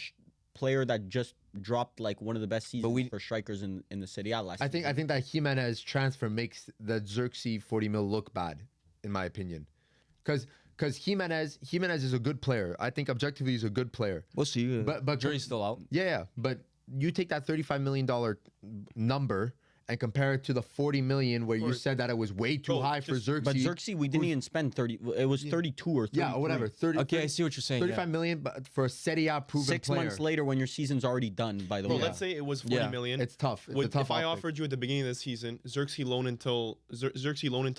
player that just dropped like one of the best seasons we- for strikers in the Serie A last I think that Jimenez transfer makes the Xerxes 40 mil look bad, in my opinion, because Jimenez is a good player. I think objectively he's a good player. We'll see. But jury's still out. Yeah. But you take that $35 million number and compare it to the 40 million where you said that it was way too Bro, high for just- Xerxes. But Xerxes, we didn't even spend 30. It was 32 or 33. Yeah, or whatever. 30, Okay, I see what you're saying. 35 million, but for a Serie A proven 6 player. months later, when your season's already done, by the Bro, way. let's say it was 40 Yeah. million. It's tough. It's a Would, tough if I optic. offered you at the beginning of the season, Xerxes loan until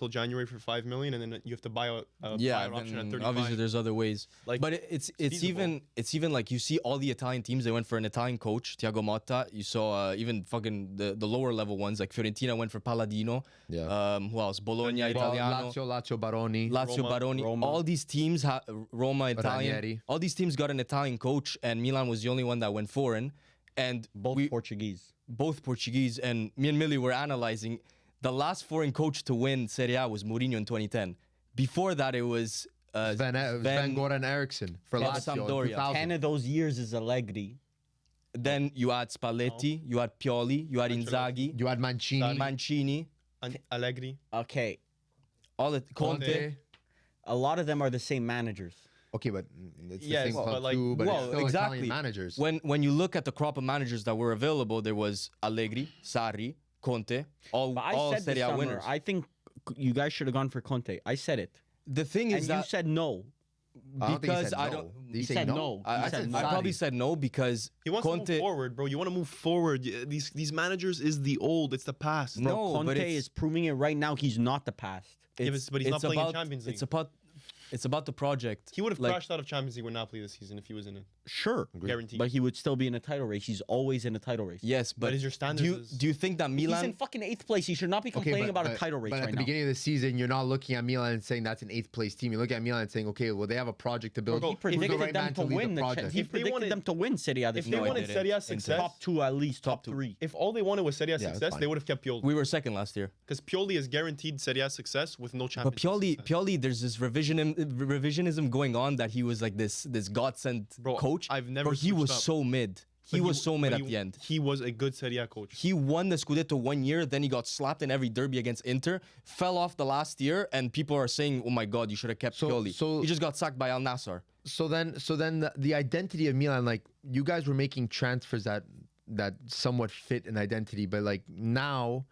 January for 5 million, and then you have to buy a Yeah, buyout option at then 35. obviously there's other ways. Like, But it's feasible. even like you see all the Italian teams. They went for an Italian coach, Thiago Motta. You saw even fucking the lower level ones like Fiorentina went for Palladino. Yeah. Who else? Bologna, Well, Italiano. Lazio Baroni. Lazio Roma. Baroni, Roma. all these teams, Roma, Italian, Ranieri. all these teams got an Italian coach, and Milan was the only one that went foreign. And both Portuguese. both Portuguese, and me and Millie were analyzing the last foreign coach to win Serie A was Mourinho in 2010. Before that, it was Sven Goran Eriksson for Yeah, Lazio in Sampdoria. 2000. 10 of those years is Allegri. Then you had Spalletti, you had Pioli, you had Inzaghi, You had Mancini. Mancini, Allegri. Okay. all the Conte. A lot of them are the same managers. Okay, but it's Yes, the same club but like- too, but Well, it's still exactly. Italian managers. When you look at the crop of managers that were available, there was Allegri, Sarri, Conte, all But I said Serie this A summer, winners. I think you guys should have gone for Conte. I said it. The thing And is you that said no. I don't think he because said I no. don't- Did he He say said no? no. I, He I, said I Sarri. probably said no because He wants to Conte. move forward, bro. You want to move forward. These managers is the old. It's the past. No, Bro, but Conte it's- is proving it right now. He's not the past. Yeah, but he's not playing in Champions League. It's about the project. He would have Like, crashed out of Champions League with Napoli this season if he was in it. Sure. Guaranteed. But he would still be in a title race. He's always in a title race. Yes, but is your standards do you think that He's Milan? in fucking 8th place. He should not be complaining about a title race but right at the now. beginning of the season, you're not looking at Milan and saying that's an 8th place team. You look at Milan and saying, okay, well, they have a project to build. Bro, He if they Who's the predicted right them man to lead win the the project? He If they predicted wanted- them to win Serie A this If they No, I wanted didn't. Serie A In success, top 2 at least, top two. 3. if all they wanted was Serie A that's success, fine. they would have kept Pioli. We were second last year. Because Pioli is guaranteed Serie A success with no But Champions League success. Pioli, there's this revisionism going on that he was like this God sent Bro, coach. I've never Bro, he was switched up. so mid. He But was so mid but at the end. He was a good Serie A coach. He won the Scudetto 1 year, then he got slapped in every derby against Inter, fell off the last year, and people are saying, "Oh my God, you should have kept Pioli." so- He just got sacked by Al Nassr. So then the identity of Milan, like you guys were making transfers that somewhat fit an identity, but like now,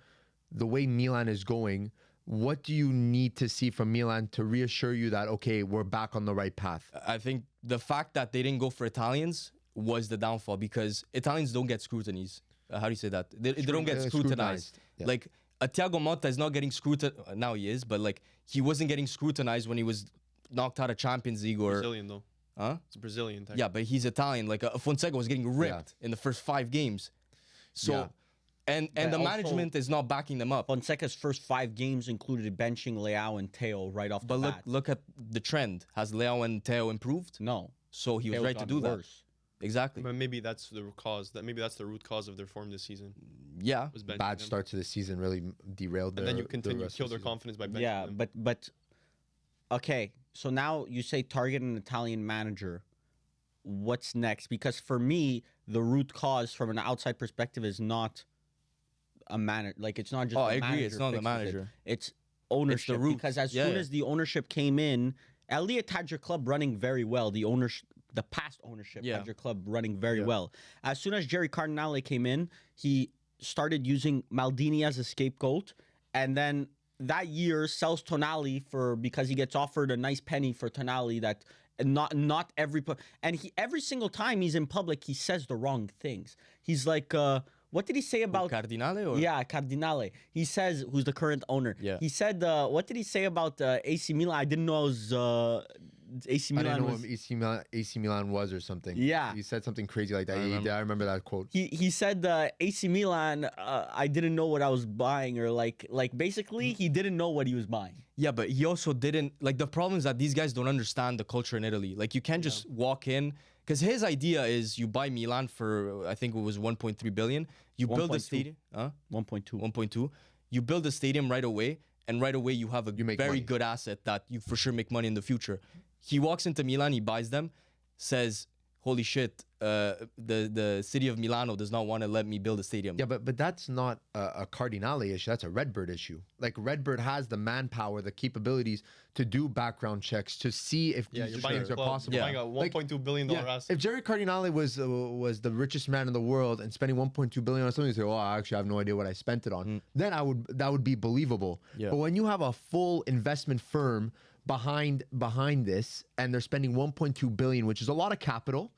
the way Milan is going, what do you need to see from Milan to reassure you that okay, we're back on the right path? I think the fact that they didn't go for Italians was the downfall because Italians don't get scrutinized. How do you say that? They don't get scrutinized. Yeah. Like Thiago Motta is not getting scrutinized. Now he is, but like he wasn't getting scrutinized when he was knocked out of Champions League or Brazilian though. huh? It's Brazilian. Type. Yeah, but he's Italian. Like Fonseca was getting ripped in the first 5 games. So, Yeah. and But the also- management is not backing them up. Fonseca's first 5 games included benching Leao and Teo right off But the bat. look at the trend. Has Leao and Teo improved? No. So he was Teo's right to gotten do that. worse. Exactly. But maybe that's the cause. Maybe that's the root cause of their form this season. Yeah. Was benching Bad them. start to the season really derailed. And then you the continue rest kill of their the season. confidence by benching Yeah, them. but okay. So now you say target an Italian manager. What's next? Because for me, the root cause from an outside perspective is not a manager. Like it's not just. Oh, the I agree. manager It's not the fixes it. manager. It's ownership. roots. Because as Yeah, soon yeah. as the ownership came in, Elliot had your club running very well. The past ownership Yeah. had your club running very Yeah. well. As soon as Jerry Cardinale came in, he started using Maldini as a scapegoat, and then that year sells Tonali because he gets offered a nice penny for Tonali that not every single time he's in public he says the wrong things. He's like what did he say about Cardinale or yeah, Cardinale. He says, who's the current owner. Yeah. He said, what did he say about AC Milan? I didn't know it was AC I Milan. didn't know was, what AC Milan was or something. Yeah. He said something crazy like that. I remember that quote. he said AC Milan. I didn't know what I was buying, or like basically he didn't know what he was buying. Yeah, but he also didn't like the problem is that these guys don't understand the culture in Italy. Like you can't just walk in because his idea is you buy Milan for I think it was 1.3 billion. You build a 1.2. stadium, 1.2. 1.2. You build a stadium right away, and right away you have a You make very money. good asset that you for sure make money in the future. He walks into Milan, he buys them, says, holy shit, the city of Milano does not want to let me build a stadium. Yeah, but that's not a Cardinale issue. That's a Redbird issue. Like Redbird has the manpower, the capabilities to do background checks to see if Yeah, these you're buying things a are club. possible. You're buying a $1.2 billion asset. If Jerry Cardinale was the richest man in the world and spending 1.2 billion on something, you say, "Oh, I actually have no idea what I spent it on." Then that would be believable. Yeah. But when you have a full investment firm behind this, and they're spending 1.2 billion, which is a lot of capital.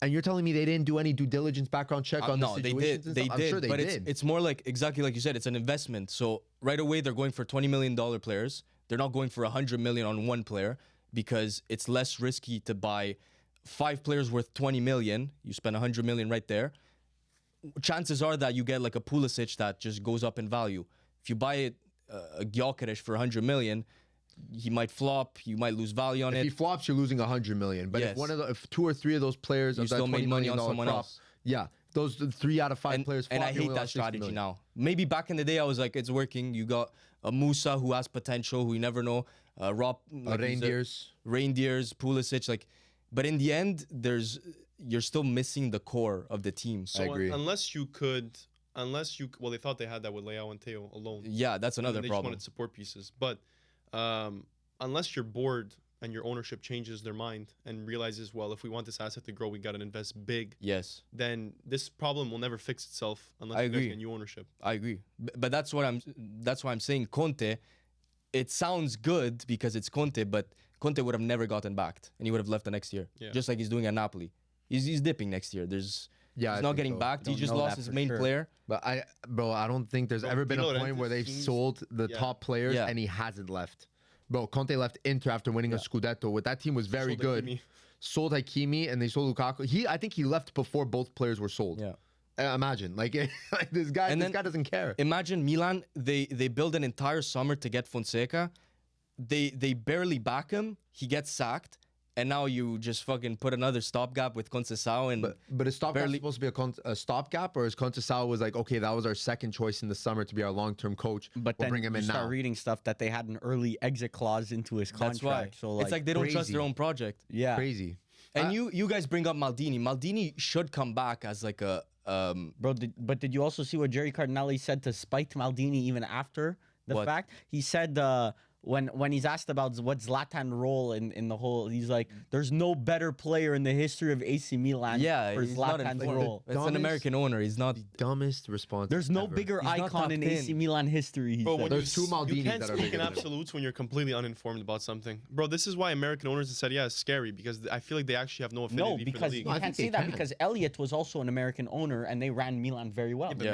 And you're telling me they didn't do any due diligence background check on the No, they situations did. and They stuff? did. I'm sure they but did. it's more like exactly like you said. It's an investment. So right away they're going for $20 million players. They're not going for $100 million on one player because it's less risky to buy 5 players worth 20 million. You spend 100 million right there. Chances are that you get like a Pulisic that just goes up in value. If you buy a Gyökeres for 100 million, he might flop. You might lose value on If it. he flops, you're losing 100 million. But Yes. if 2 or 3 of those players You of that still made $20 money million on someone crop, else. yeah, those 3 out of 5 players flop. And I you hate only that lost 60 strategy million. now. Maybe back in the day, I was like, it's working. You got a Musa who has potential, who you never know. Rob, like he's Reindeers, Pulisic, like. But in the end, you're still missing the core of the team. So agree. unless you, well, they thought they had that with Leao and Theo alone. Yeah, that's another They problem. just wanted support pieces. But unless your board and your ownership changes their mind and realizes, well, if we want this asset to grow, we got to invest big, Yes, then this problem will never fix itself unless I you guys agree. get new ownership. I agree. But that's why I'm saying Conte. It sounds good because it's Conte, but Conte would have never gotten backed, and he would have left the next year, Yeah. just like he's doing at Napoli. He's dipping next year. He's I not think getting so. backed. He Don't just know lost that his for main sure. player. But I don't think there's Bro, ever been Di a point Laurentiis where they've seems- sold the yeah. top players Yeah. and he hasn't left. Bro, Conte left Inter after winning a Scudetto. With that team was very Sold good. Hakimi. Sold Hakimi and they sold Lukaku. I think he left before both players were sold. Yeah. Imagine, like this guy. And This then- guy doesn't care. Imagine Milan. They build an entire summer to get Fonseca. They barely back him. He gets sacked, and now you just fucking put another stopgap with Conceição and But is stopgap barely- supposed to be a stopgap, or is Conceição was like, okay, that was our second choice in the summer to be our long-term coach. But we'll then bring him you in start now. reading stuff that they had an early exit clause into his contract. that's why. So It's like they don't trust crazy. their own project. yeah, Crazy. And you guys bring up Maldini. Maldini should come back as like a bro. But did you also see what Jerry Cardinale said to spite Maldini even after the What? fact? He said when he's asked about what Zlatan's role in the whole, he's like, "There's no better player in the history of AC Milan yeah. for He's not Zlatan's informed. role." It's an dumbest- American owner. He's not. Dumbest response. There's no ever. bigger He's not icon top in 10. AC Milan history. He Bro, said. when There's two you Maldinis can't that are speak bigger in than him. absolutes when you're completely uninformed about something. Bro, this is why American owners in Serie A is scary because I feel like they actually have no affinity No, for the because league. you I can't think say they that can. because Elliott was also an American owner and they ran Milan very well. But Yeah.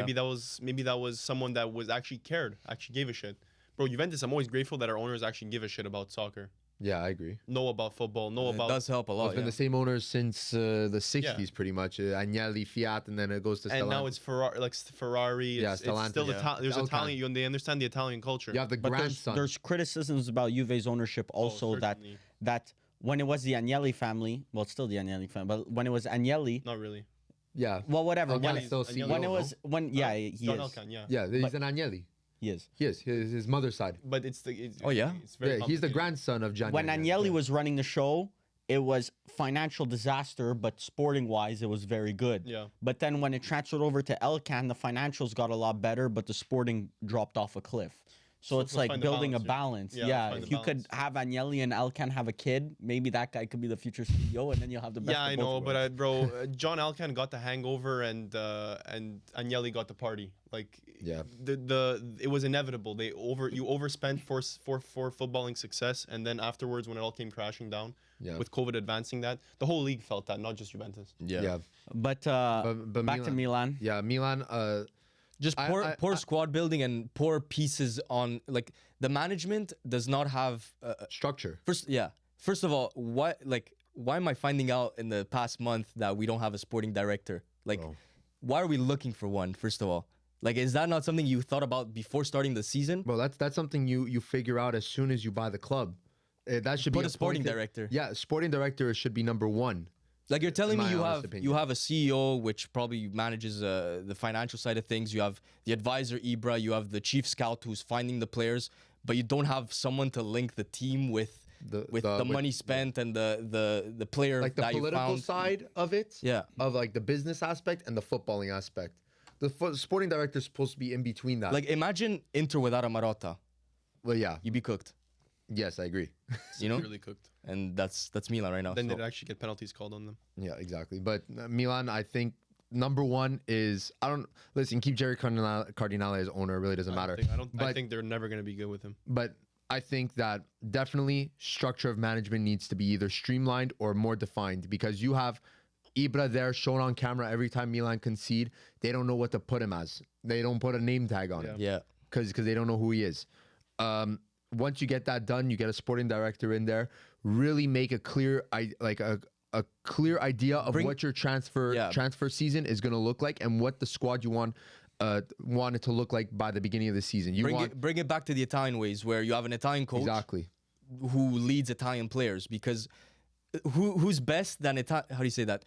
maybe that was someone that was actually cared, actually gave a shit. Bro, Juventus, I'm always grateful that our owners actually give a shit about soccer. Yeah, I agree. Know about football, know It about does help a lot. It's been yeah. the same owners since the 60s, pretty much. Agnelli, Fiat, and then it goes to and now Stellantis. it's Ferrari. Yeah, It's Stellantis. still Yeah. there's Elkan. Italian. They understand the Italian culture. You have the But grandson. there's criticisms about Juve's ownership also certainly. that when it was the Agnelli family, well, it's still the Agnelli family, but when it was Agnelli, Not really. yeah. well, whatever. Elkan's When, still it, CEO, when it no? was when yeah, he John is. Elkan, yeah. Yeah, he's an Agnelli. He is. He is. His mother's side. But it's Oh, yeah? It's very Yeah, he's the complicated. grandson of Gianni When Agnelli yeah. was running the show, it was financial disaster, but sporting wise, it was very good. Yeah. But then when it transferred over to Elkan, the financials got a lot better, but the sporting dropped off a cliff. So it's let's like find the building a balance here. balance. Yeah, Yeah, let's find if the you could balance. have Agnelli and Elkan have a kid, maybe that guy could be the future CEO, and then you'll have the best. Yeah, of I both know, but worlds. bro, John Elkan got the hangover and Agnelli got the party. Like, Yeah. it was inevitable. You overspent for footballing success, and then afterwards, when it all came crashing down, Yeah. with COVID advancing that, the whole league felt that, not just Juventus. Yeah. Yeah. But back to Milan. Yeah, Milan. Just poor squad building and poor pieces on like the management does not have Structure. First of all, why am I finding out in the past month that we don't have a sporting director? Like, Bro. why are we looking for one? First of all, like, is that not something you thought about before starting the season? Well, that's something you figure out as soon as you buy the club. That should Put be a sporting appointed- director. Yeah, sporting director should be number one. Like you're telling me my you honest have opinion. a CEO which probably manages the financial side of things. You have the advisor Ibra. You have the chief scout who's finding the players, but you don't have someone to link the team with with the money spent and the player like the that you political found. side of it, Yeah. of like the business aspect and the footballing aspect. The sporting director is supposed to be in between that. Like imagine Inter without a Marotta, well, yeah, you'd be cooked, yes, I agree. you know. Really cooked. And that's Milan right now. Then so. they'd actually get penalties called on them. Yeah, exactly. But Milan, I think number one is keep Jerry Cardinale as owner. It really doesn't matter. I think they're never going to be good with him. But I think that definitely structure of management needs to be either streamlined or more defined, because you have Ibra there shown on camera every time Milan concede. They don't know what to put him as. They don't put a name tag on him. Yeah. Because they don't know who he is. Once you get that done, you get a sporting director in there. Really make a clear clear idea of what your transfer season is going to look like and what the squad you want it to look like by the beginning of the season. Bring it back to the Italian ways, where you have an Italian coach exactly who leads Italian players, because who's best than how do you say that?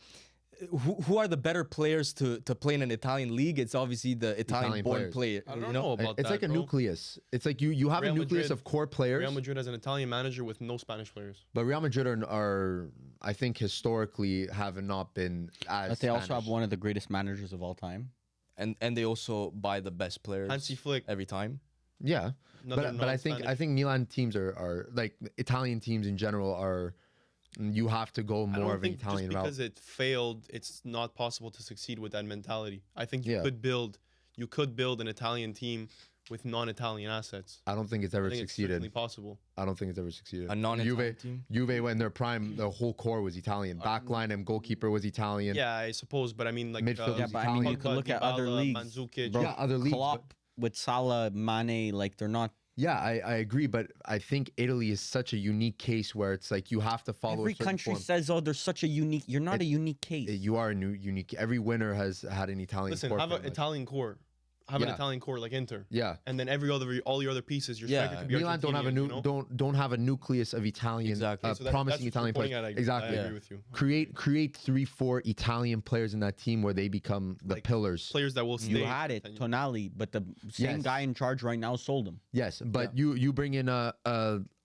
Who are the better players to play in an Italian league? It's obviously the Italian-born player. I don't know about it's that. like a bro. nucleus. It's like you have Real a nucleus Madrid- of core players. Real Madrid has an Italian manager with no Spanish players. But Real Madrid are I think historically have not been as But they also Spanish. have one of the greatest managers of all time. And they also buy the best players Hansi Flick. every time. Yeah. Another But I non-Spanish. think Milan teams are like Italian teams in general are you have to go I more don't of an think Italian just route. because it failed, it's not possible to succeed with that mentality. I think you Yeah. could build an Italian team with non-Italian assets. I don't think it's I ever think it's succeeded. certainly possible. I don't think it's ever succeeded. A non-Italian team? Juve in their prime, the whole core was Italian. Backline and goalkeeper was Italian. Yeah, I suppose, but I mean, like Midfield Yeah, is but I mean, you Pogba, could look at other Dybala, leagues. Mandzukic. Bro, Yeah, other leagues, Klopp with Salah, Mane, like they're not. Yeah, I agree, but I think Italy is such a unique case where it's like you have to follow Every a certain country form. says, "Oh, there's such a unique." You're not a unique case. You are a unique. Every winner has had an Italian. Listen, core have for an them, like- Italian core. Have an Yeah. Italian core like Inter. Yeah. And then all your other pieces, your Yeah. striker could be Milan don't have a Argentinian, you know? don't have a nucleus of Italian, Exactly. So that's promising what you're Italian pointing players. at, Exactly. I agree with you. Create 3-4 Italian players in that team where they become the Like, pillars. Players that will stay. You had it, Tonali, but the same Yes. guy in charge right now sold him. Yes, but you bring in a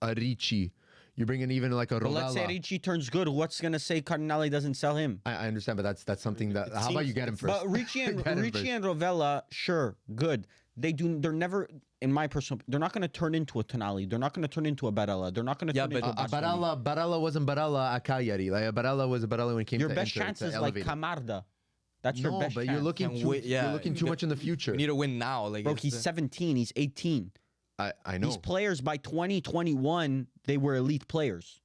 Ricci, you bring in even like a But let's say Rovella. Ricci turns good. What's gonna say Cardinale doesn't sell him? I understand, but that's something that. It How about seems- you get him first? But Ricci and Get him first. Rovella, sure, good. They're never, in my personal, they're not going to turn into a Tonali. They're not going to turn into a Barella. They're not going to turn into a Bastoni. Barella wasn't Barella at Cagliari. Like Barella was a Barella when it came Your to best Inter, chance to is like elevate it. Camarda. That's your No, best but chance. you're looking Can't too, wait- yeah. you're looking too much in the future. We need to win now. Like Bro, it's he's the- 17. He's 18. I know. These players by 2021, they were elite players.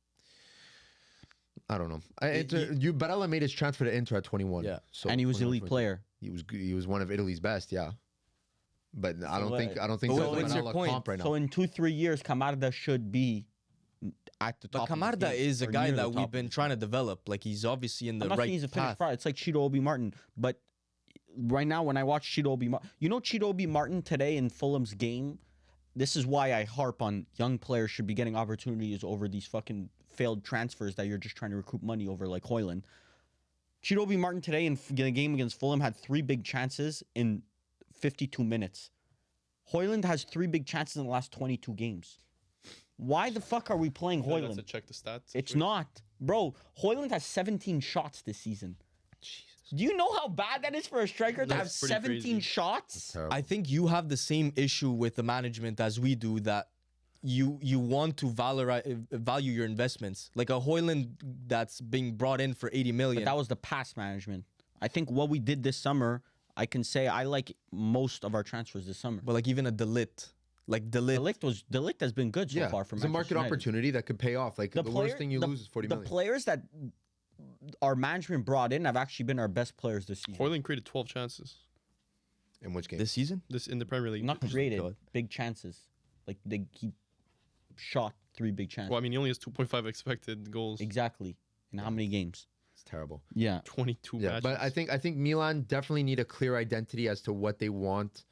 I don't know. Barella made his transfer to Inter at 21. Yeah. So And he was 21, elite 22. player. He was one of Italy's best. Yeah. But I don't think But there's a what's your Barella point? comp right now. So in 2-3 years, Camarda should be at the But top. of the Camarda game, is a or guy near the that top we've of been the trying to develop. Like he's obviously in the I'm not saying right he's a finished path. product. It's like Cheeto Obi Martin. But right now, when I watch Cheeto Obi Martin, Cheeto Obi Martin today in Fulham's game, this is why I harp on young players should be getting opportunities over these fucking failed transfers that you're just trying to recruit money over, like Hoyland. Cheeto Obi Martin today in the game against Fulham had 3 big chances in 52 minutes. Hoyland has 3 big chances in the last 22 games. Why the fuck are we playing That's Hoyland? to check the stats. It's not. Bro, Hoyland has 17 shots this season. Do you know how bad that is for a striker to have That's pretty 17 crazy. shots? Terrible. I think you have the same issue with the management as we do, that you want to value your investments. Like a Hoyland that's being brought in for 80 million. But that was the past management. I think what we did this summer, I can say I like most of our transfers this summer. But like even a Delit. Like Delit. Delict has been good so yeah, far for it's a market Manchester United. opportunity that could pay off. Like the worst thing you the- lose is 40 the million. players that our management brought in have actually been our best players this season. Hoyland created 12 chances In which game? This season? this in the Premier League. Not created God. big chances. Like he shot 3 big chances. Well, I mean, he only has 2.5 expected goals. Exactly. In how many games? It's terrible. Yeah. 22 Yeah, matches. but I think Milan definitely need a clear identity as to what they want,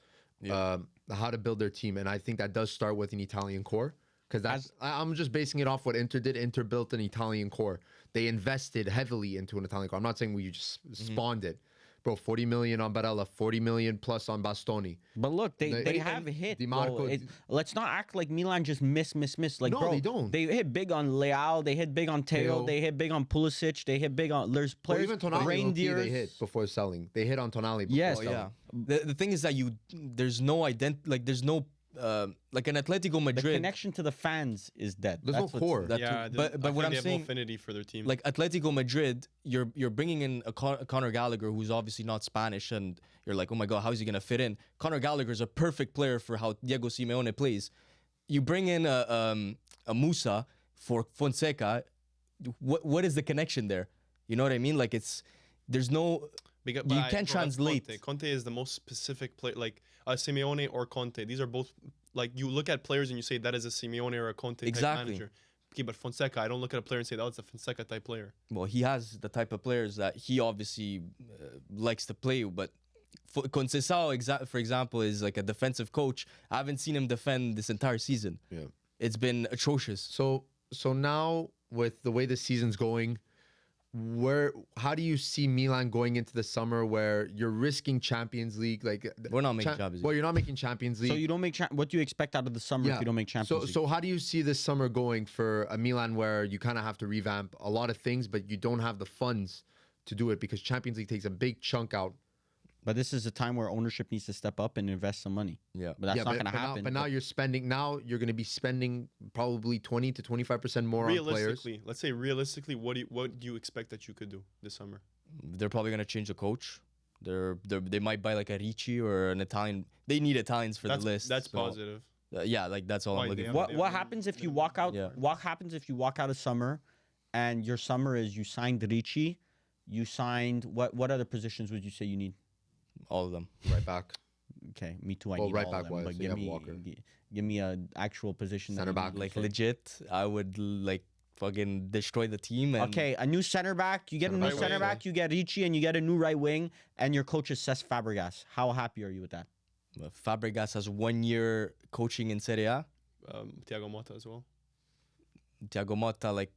how to build their team, and I think that does start with an Italian core. Because I'm just basing it off what Inter did. Inter built an Italian core. They invested heavily into an Italian core. I'm not saying we just spawned it, bro, 40 million on Barella, 40 million plus on Bastoni. But look, they They- have hit. Di Bro. Marco- Let's not act like Milan just miss. Like, No, bro, they don't. They hit big on Leao. They hit big on Teo. Teo. They hit big on Pulisic. They hit big on. There's Well, players. even Tonali, low-key, reindeers. they hit before selling. They hit on Tonali before Yes. Oh, selling. yeah. The thing is that there's no there's no like an Atletico The Madrid. connection to the fans is dead. There's no That's what's- core. That Yeah, too. But I what think I'm they have saying, no affinity for their team. like Atletico Madrid, you're bringing in a Conor Gallagher who's obviously not Spanish, and you're like, oh my god, how is he gonna fit in? Conor Gallagher is a perfect player for how Diego Simeone plays. You bring in a Musa for Fonseca. What is the connection there? You know what I mean? Like there's no. Because, You but can't bro, that's translate. Conte. Conte is the most specific player, like Simeone or Conte. These are both like you look at players and you say that is a Simeone or a Conte Exactly. type manager. Okay, but Fonseca, I don't look at a player and say that was a Fonseca type player. Well, he has the type of players that he obviously likes to play, but Conceição, for example, is like a defensive coach. I haven't seen him defend this entire season. Yeah. It's been atrocious. So now with the way the season's going, how do you see Milan going into the summer where you're risking Champions League? Like We're not making Champions League. Well, you're not making Champions League. So you don't make. What do you expect out of the summer if you don't make Champions League? So how do you see this summer going for a Milan where you kind of have to revamp a lot of things, but you don't have the funds to do it because Champions League takes a big chunk out. But this is a time where ownership needs to step up and invest some money. Yeah. But that's not going to but happen. Now you're spending. Now you're going to be spending probably 20 to 25% more on players. Realistically, let's say realistically, what do you expect that you could do this summer? They're probably gonna change the coach. They might buy like a Ricci or an Italian. They need Italians for That's the list. That's so, positive. yeah, like that's all Why, I'm looking they for. have- What happens if you walk out? Yeah. What happens if you walk out of summer, and your summer is you signed Ricci, you signed what other positions would you say you need? All of them. Right back. Okay, me too. I Well, need right all back of them, wise, but you give have me Walker. give me a actual position. that Center you back. need. Like legit, I would like fucking destroy the team. And Okay, a new center back. You get a new Center back center wing. back. You get Ricci, and you get a new right wing, and your coach is Cesc Fabregas. How happy are you with that? Fabregas has 1 year coaching in Serie A. Thiago Motta as well. Thiago Motta, like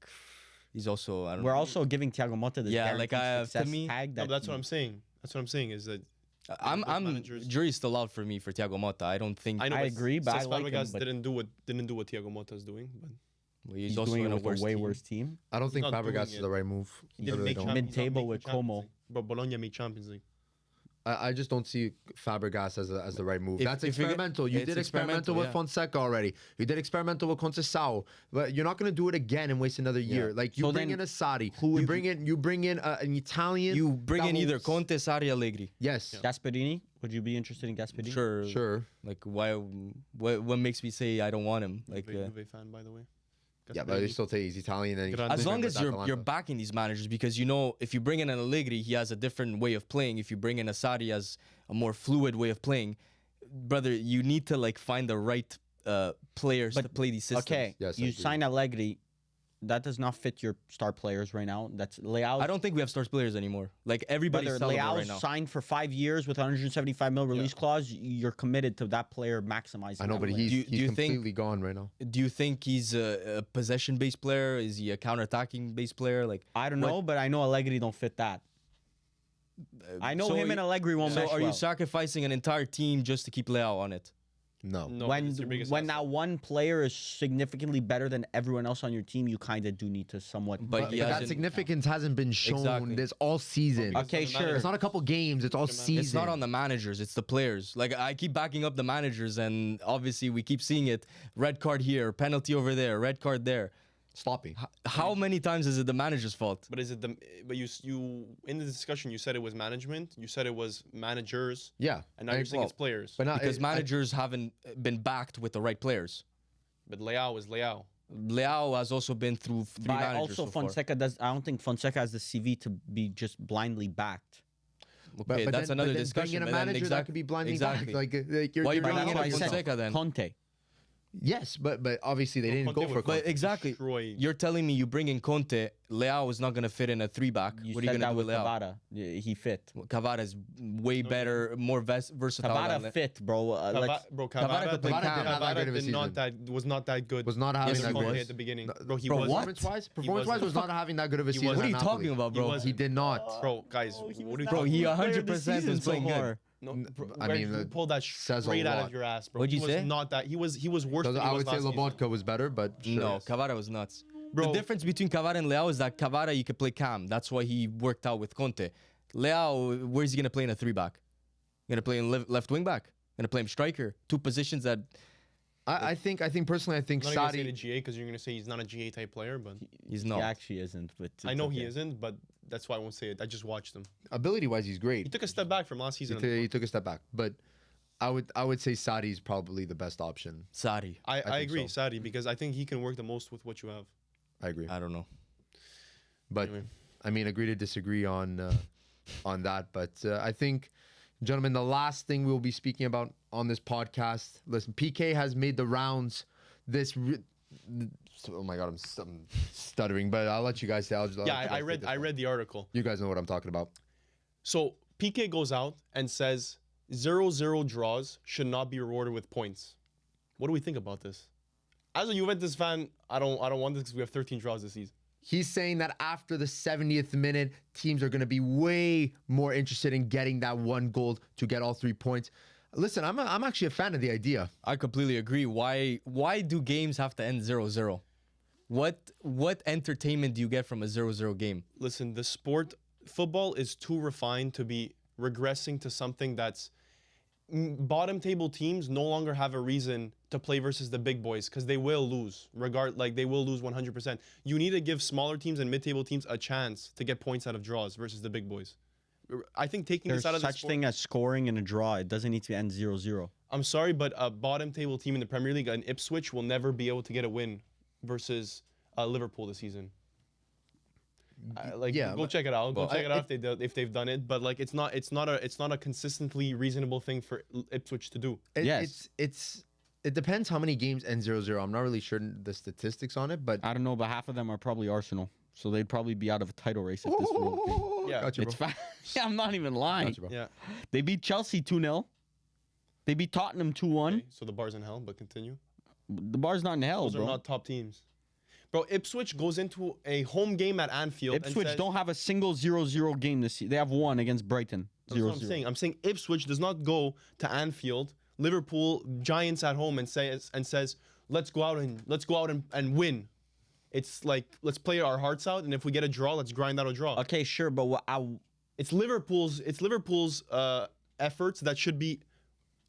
he's also. I don't We're know. also giving Thiago Motta the Yeah, like, to success me- tag. No, That but that's what I'm saying. That's what I'm saying is that I'm managers- jury's still out for me for Thiago Motta. I don't think I know. I but agree, but I Cesc like him, Fabregas but- didn't do what Thiago Motta is doing. But he's, he's also doing in it a with worse a way team. worse team. I don't think not doing Fabregas is it. the right move. he I didn't really make don't. Champions. Mid-table with Como. But Bologna made Champions League. I just don't see Fabregas as the right move. If- That's if you get- experimental. You it's did experimental with yeah. Fonseca already. You did experimental with Conceição. But you're not going to do it again and waste another year. Like you So bring then in a Sadi. who You bring in an Italian. You bring that in either will- Conte, Sarri, Allegri. Yes. Gasperini, would you be interested in Gasperini? Sure. Sure. Like why? What makes me say I don't want him? Like. Juve fan, by the way. Yeah, but they still say he's Italian. And Grande. As long as you're Atalanta. backing these managers, because you know if you bring in an Allegri, he has a different way of playing. If you bring in a Sarri, has a more fluid way of playing. Brother, you need to like find the right players to play these systems. Okay, Yes, I you agree. sign Allegri. That does not fit your star players right now. That's Leao. I don't think we have star players anymore. Like everybody's Whether sellable Leao's right now. signed for 5 years with 175 mil release clause, you're committed to that player maximizing. I know, that but player. he's, Do you- he's do you think- completely gone right now. Do you think he's a possession-based player? Is he a counter-attacking based player? Like I don't know, but I know Allegri don't fit that. I know so him you- and Allegri won't So mesh are you well. sacrificing an entire team just to keep Leao on it? No. No, when it's your biggest when asset. that one player is significantly better than everyone else on your team, you kind of do need to somewhat. But But he that hasn't- significance hasn't been shown Exactly. this all season. Because Okay, of the sure. manager. It's not a couple games. It's all season. It's not on the managers, it's the players. Like I keep backing up the managers, and obviously we keep seeing it. Red card here, penalty over there, red card there. sloppy. How many times is it the manager's fault? But is it the? But you in the discussion you said it was management. You said it was managers, Yeah. and now you're saying it's players. But not, Because managers haven't been backed with the right players. But Leao is Leao. Leao has also been through three But managers also so far. Fonseca does. I don't think Fonseca has the CV to be just blindly backed. Okay, that's another discussion. Bringing a but then manager that could be blindly exactly. back. Like you're, Why you you're bringing not in That's why I helping said yourself. Fonseca then? Conte. Yes, but obviously they didn't Conte go for would Conte. But exactly, destroy- you're telling me you bring in Conte, Leao is not going to fit in a 3-back. You What are you said going to that do with with Leao? Cavada. Yeah, he fit. Cavada is way better, more versatile. Cavada than fit, bro. Bro, Cavada could play Cavada Cam. didn't have that good of a was not that good. Was not having Yes, that he good. Conte was. at the beginning. Bro, he Bro, was. what? Performance-wise was not having that good of a season. wasn't. What are at you Napoli. talking about, bro? wasn't. He did not. Bro, guys, what are you Bro, talking he about? 100% was playing good. No, bro, I where mean, you that pulled that says a straight out lot. of your ass, bro. What'd you he was say? not that. He was worse than he I was would say last season. Lobotka was better, but sure. No, Cavada was nuts. Bro. The difference between Cavada and Leao is that Cavada, you could play Cam. That's why he worked out with Conte. Leao, where's he going to play in a 3-back? Going to play in left wing back? Going to play him striker? Two positions that... I think personally, I think I'm not gonna say the Sadi. GA because you're gonna say he's not a GA type player, but He's He not. actually isn't, but I know he okay. isn't. But that's why I won't say it. I just watched him. Ability-wise, he's He great. took a step back from last season. He took a step back, but I would say Sadi's probably the best option. Sari. I think agree, so. Sadi, because I think he can work the most with what you have. I agree, I don't know. but Anyway. I mean, agree to disagree on that. But I think, gentlemen, the last thing we'll be speaking about on this podcast. Listen, PK has made the rounds. Oh my God, I'm stuttering, but I'll let you guys say. Yeah, I read the article. You guys know what I'm talking about. So PK goes out and says 0-0 draws should not be rewarded with points. What do we think about this? As a Juventus fan, I don't want this because we have 13 draws this season. He's saying that after the 70th minute, teams are going to be way more interested in getting that one goal to get all 3 points. Listen, I'm actually a fan of the idea. I completely agree. Why do games have to end 0-0? What entertainment do you get from a 0-0 game? Listen, the sport football is too refined to be regressing to something that's bottom table teams no longer have a reason to play versus the big boys because they will lose. They will lose 100%. You need to give smaller teams and mid-table teams a chance to get points out of draws versus the big boys. I think taking There's this out of the such sport, thing as scoring in a draw. It doesn't need to end 0-0. I'm sorry, but a bottom table team in the Premier League, an Ipswich, will never be able to get a win versus Liverpool this season. Yeah, Go but- check it out. Go well, check it out if they've done it. But like, it's not a consistently reasonable thing for Ipswich to do. Yes. It depends how many games end 0-0. I'm not really sure the statistics on it, but I don't know, but half of them are probably Arsenal. So they'd probably be out of a title race if this rule came. Yeah, Gotcha, bro. It's fine. Yeah, I'm not even lying. Gotcha, bro. Yeah. They beat Chelsea 2-0. They beat Tottenham 2-1. Okay, so the bar's in hell, but continue. The bar's not in hell, Those bro. are not top teams. Bro, Ipswich goes into a home game at Anfield. Ipswich and says, don't have a single 0-0 game this year. They have one against Brighton. That's what I'm 0-0. saying. I'm saying Ipswich does not go to Anfield, Liverpool, Giants at home, and says, let's go out and win. It's like, let's play our hearts out, and if we get a draw, let's grind out a draw. Okay, sure, but It's Liverpool's efforts that should be,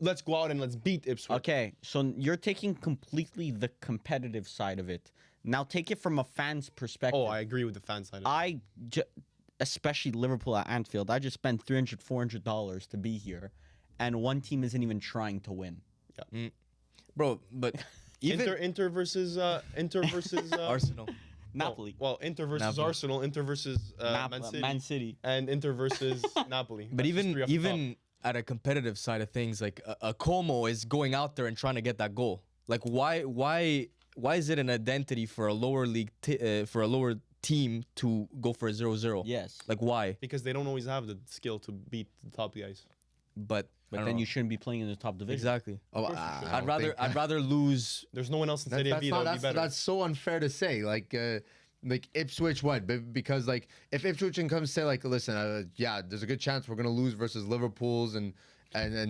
let's go out and let's beat Ipswich. okay, so you're taking completely the competitive side of it. Now take it from a fan's perspective. Oh, I agree with the fan side. Of it. Especially Liverpool at Anfield, I just spent $300, $400 to be here, and one team isn't even trying to win. Bro, but even Inter versus Arsenal. Napoli. Well, Inter versus Napoli. Arsenal, Inter versus Man City, and Inter versus Napoli. But That's just three off the top. even at a competitive side of things, like a Como is going out there and trying to get that goal. Like why is it an identity for a lower league for a lower team to go for a 0-0? Yes. Like why? Because they don't always have the skill to beat the top guys. But But then you shouldn't be playing in the top division. exactly. Oh, I'd rather lose. There's no one else in That's, Serie that's, B that not, would be that's, better. that's so unfair to say. Like Ipswich, what? Because like if Ipswich can come say like, listen, yeah, there's a good chance we're gonna lose versus Liverpool's and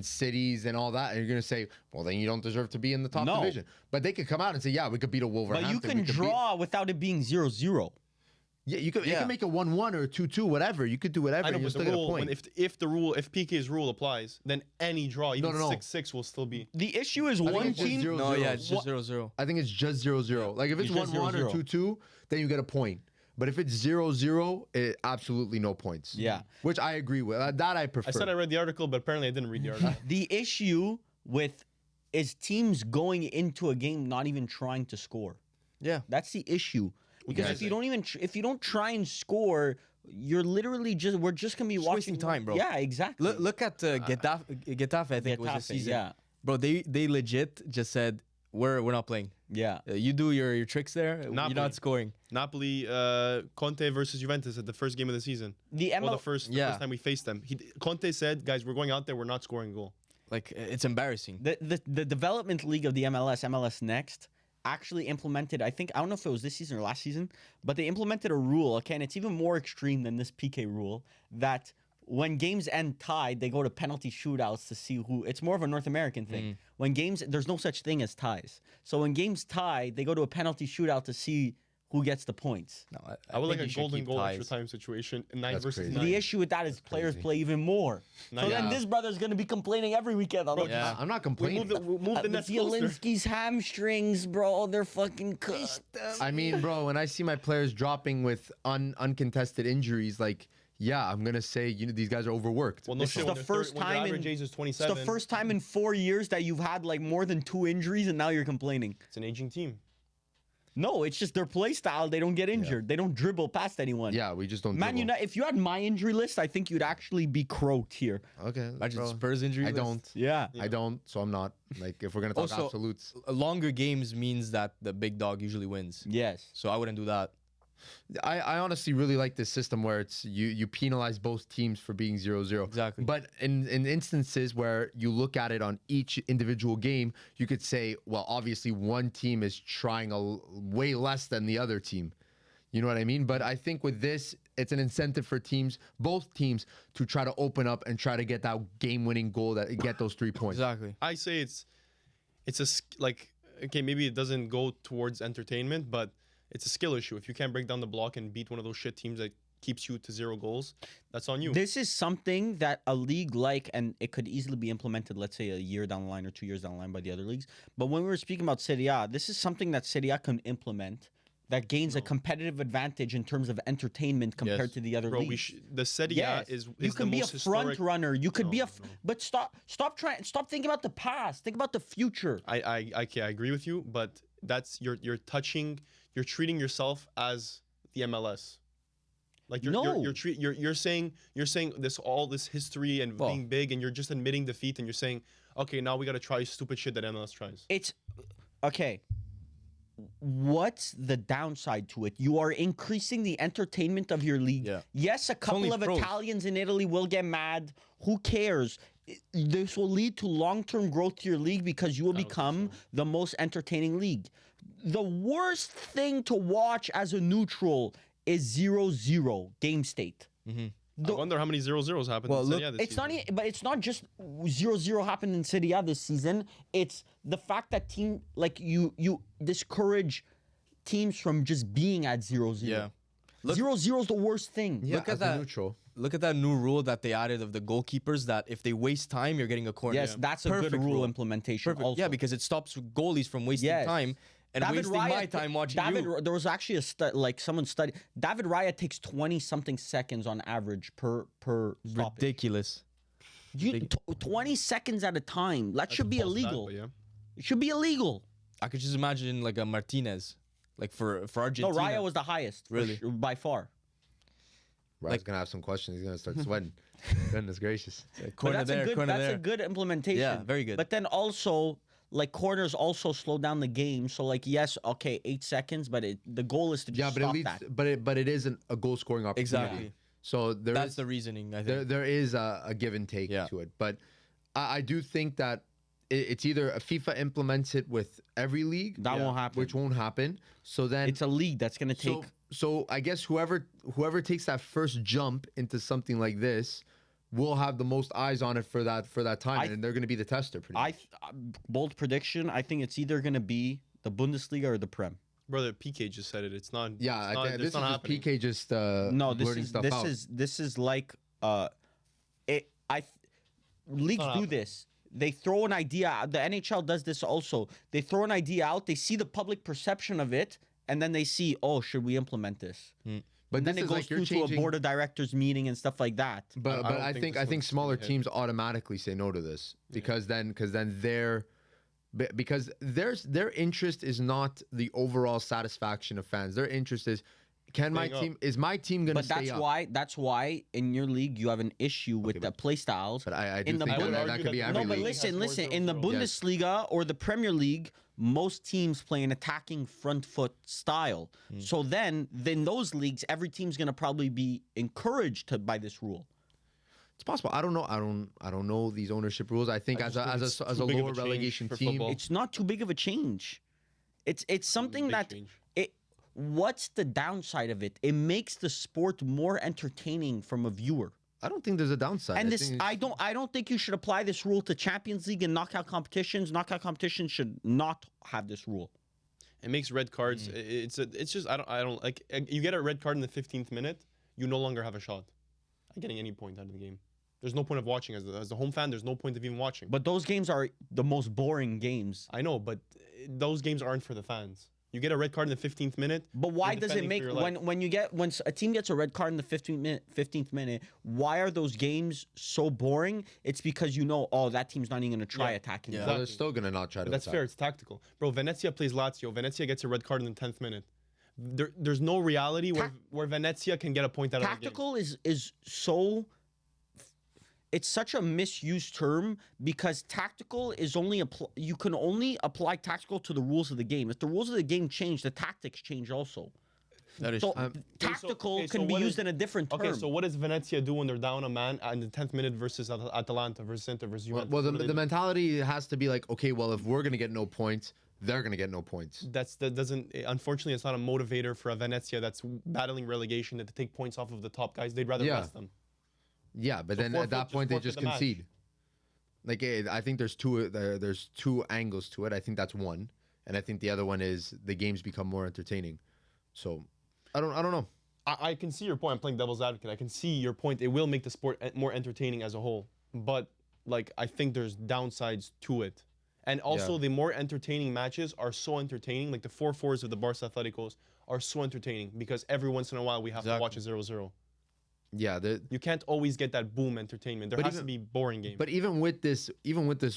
cities and all that, and you're gonna say, well, then you don't deserve to be in the top No. division. But they could come out and say, yeah, we could beat a Wolverhampton. But you can we could draw without it being 0-0. Yeah, you Yeah. can make a 1-1 or a 2-2, whatever. You could do whatever. I know, and you'll but still the get a rule, point. if PK's rule applies, then any draw, even no. 6-6 will still be. The issue is think one it's just team. 0-0. No, yeah, it's just 0-0. I think it's just 0-0. Like if it's It's just 1-1 or 0-0. 2-2, then you get a point. But if it's 0-0, absolutely no points. Yeah. Which I agree with. That I prefer. I said I read the article, but apparently I didn't read the article. The issue with is teams going into a game not even trying to score. Yeah. That's the issue. Because Yeah. if you don't even if you don't try and score, you're literally we're just gonna be Just wasting watching time, bro. Yeah, exactly. Look at Getafe. I think it was this Getafe, season. yeah. Bro, they legit just said we're not playing. Yeah. You do your tricks there. You're Napoli. not scoring. Napoli, Conte versus Juventus at the first game of the season. The Well, ML the first time we faced them. Conte said, guys, we're going out there, we're not scoring a goal. Like, it's embarrassing. the development league of the MLS Next, actually implemented, I don't know if it was this season or last season, but they implemented a rule, okay, and it's even more extreme than this PK rule, that when games end tied, they go to penalty shootouts to see who. It's more of a North American thing. When games, there's no such thing as ties. So when games tie, they go to a penalty shootout to see who gets the points. No, I would like think a you should golden keep goal ties. extra time situation. 9 That's versus crazy. 9. The issue with that is players crazy. play even more. So Yeah. then this brother's going to be complaining every weekend. On Yeah. I'm not We complaining. move the nets closer. Zielinski's hamstrings, bro. They're fucking cooked. I mean, bro, when I see my players dropping with uncontested injuries, like, yeah, I'm gonna say these guys are overworked. Well, no This shit. is when the they're first when your time average in- age is It's 27. the first time in 4 years that you've had like more than 2 injuries, and now you're complaining. It's an aging team. No, it's just their play style. They don't get injured. They don't dribble past anyone. Yeah, we just don't. Man dribble. United. If you had my injury list, I think you'd actually be croaked here. Okay, Imagine bro. Spurs injury I list. don't. Yeah. I don't. So I'm not. Like, if we're gonna talk Also- absolutes, Longer games means that the big dog usually wins. Yes. So I wouldn't do that. I honestly really like this system where it's you penalize both teams for being 0-0. Exactly. But in instances where you look at it on each individual game, you could say, well, obviously one team is trying way less than the other team. You know what I mean? But I think with this, it's an incentive for both teams, to try to open up and try to get that game-winning goal, get those 3 points. Exactly. I say like, okay, maybe it doesn't go towards entertainment, but it's a skill issue. If you can't break down the block and beat one of those shit teams that keeps you to 0 goals, that's on you. This is something that a league like, and it could easily be implemented, let's say a year down the line or 2 years down the line by the other leagues. But when we were speaking about Serie A, this is something that Serie A can implement that gains a competitive advantage in terms of entertainment compared Yes. to the other Bro, leagues. the Serie A Yes. is You the can be a most front historic. runner. You could be No, a, but stop thinking about the past. Think about the future. I agree with you, but that's you're treating yourself as the MLS. Like No. you're saying this history and Well- being big, and you're just admitting defeat, and you're saying, okay, now we got to try stupid shit that MLS tries. It's okay. What's the downside to it? You are increasing the entertainment of your league. Yeah. Yes, a couple only of pros. Italians in Italy will get mad. Who cares? This will lead to long-term growth to your league because you will become the most entertaining league. The worst thing to watch as a neutral is 0-0 game state. I wonder how many 0-0s happened Well, in Serie look, A this It's not, season. but it's not just 0-0 happened in Serie A this season. It's the fact that you discourage teams from just being at 0-0. Yeah. 0-0 is the worst thing. Yeah, Look at as a that. neutral. Look at that new rule that they added of the goalkeepers, that if they waste time, you're getting a corner. Yes, that's a Perfect good rule rule. implementation. Perfect. Also. Yeah, because it stops goalies from wasting Yes. time and wasting my time watching you. There was actually someone studied. David Raya takes 20 something seconds on average per stoppage. Ridiculous. 20 seconds at a time. That should be False stat, illegal. but yeah. It should be illegal. I could just imagine like a Martinez, like for No, Argentina. Raya was the highest. Really? By far. Ryan's gonna have some questions. He's gonna start sweating. Goodness gracious. But corner that's there, a good, corner that's there. a good implementation. Yeah, very good. But then also, like, corners also slow down the game. So like, yes, okay, 8 seconds, but the goal is to just Yeah, but it stop leads. that. But it isn't a goal scoring opportunity. Exactly. So That's the reasoning, I think. there is a give and take Yeah. to it. But I do think that it's either FIFA implements it with every league, That won't happen. which won't happen. So then It's a league that's gonna take. so I guess whoever takes that first jump into something like this will have the most eyes on it for that time, and they're going to be the tester. Pretty much. Bold prediction. I think it's either gonna be the Bundesliga or the Prem. Brother, PK just said it. It's not. Yeah, it's not, this it's is not just happening. PK just No, blurting stuff out. this is like leagues do happening. this. They throw an idea out. The NHL does this also. They throw an idea out. They see the public perception of it, and then they see, oh, should we implement this? But Then this it is goes like you're through to a changing. board of directors meeting and stuff like that. But I don't I think think this I think one's smaller gonna hit. teams automatically say no to this because then their interest is not the overall satisfaction of fans. Their interest is is my team going to But stay up? that's why in your league you have an issue with the play styles. But I do in the think I would that argue could be that every No, but league. has more listen. In the 0-0. Bundesliga or the Premier League, most teams play an attacking front foot style. So then those leagues, every team's going to probably be encouraged by this rule. It's possible. I don't know. I don't know these ownership rules. I think I as just think a it's as too a big of lower a change relegation for team, football. It's not too big of a change. It's something Big that change. what's the downside of it? It makes the sport more entertaining from a viewer. I don't think there's a downside. And I this, think I don't think you should apply this rule to Champions League and knockout competitions. Knockout competitions should not have this rule. It makes red cards. It's just I don't like. You get a red card in the 15th minute, you no longer have a shot at getting any point out of the game. There's no point of watching as a home fan. There's no point of even watching. But those games are the most boring games. I know, but those games aren't for the fans. You get a red card in the 15th minute. But why you're does it defending make for your life. when a team gets a red card in the 15th minute? Why are those games so boring? It's because that team's not even going to try attacking. Yeah. you. well, they're still gonna not try to. But that's attack. fair. It's tactical, bro. Venezia plays Lazio. Venezia gets a red card in the 10th minute. There's no reality where Venezia can get a point out of the game. Tactical is so. It's such a misused term because tactical is only you can only apply tactical to the rules of the game. If the rules of the game change, the tactics change also. That is So true. tactical okay, so can be what used is- in a different term. Okay, so what does Venezia do when they're down a man in the 10th minute versus Atalanta versus Inter versus Juventus? Well, What do they the do? mentality has to be like, okay, well, if we're gonna get no points, they're gonna get no points. That doesn't. Unfortunately, it's not a motivator for a Venezia that's battling relegation to take points off of the top guys. They'd rather Yeah. rest them. Yeah, but So then forfeit- at that just point they forfeit just the match. concede. Like I think there's two angles to it. I think that's one, and I think the other one is the games become more entertaining. So I don't know. I can see your point. I'm playing devil's advocate. I can see your point. It will make the sport more entertaining as a whole. But like I think there's downsides to it. And also Yeah. the more entertaining matches are so entertaining. Like the 4-4s of the Barca Atleticos are so entertaining because every once in a while we have to watch a 0-0. Yeah, You can't always get that boom entertainment. There But has even- to be boring games. but even with this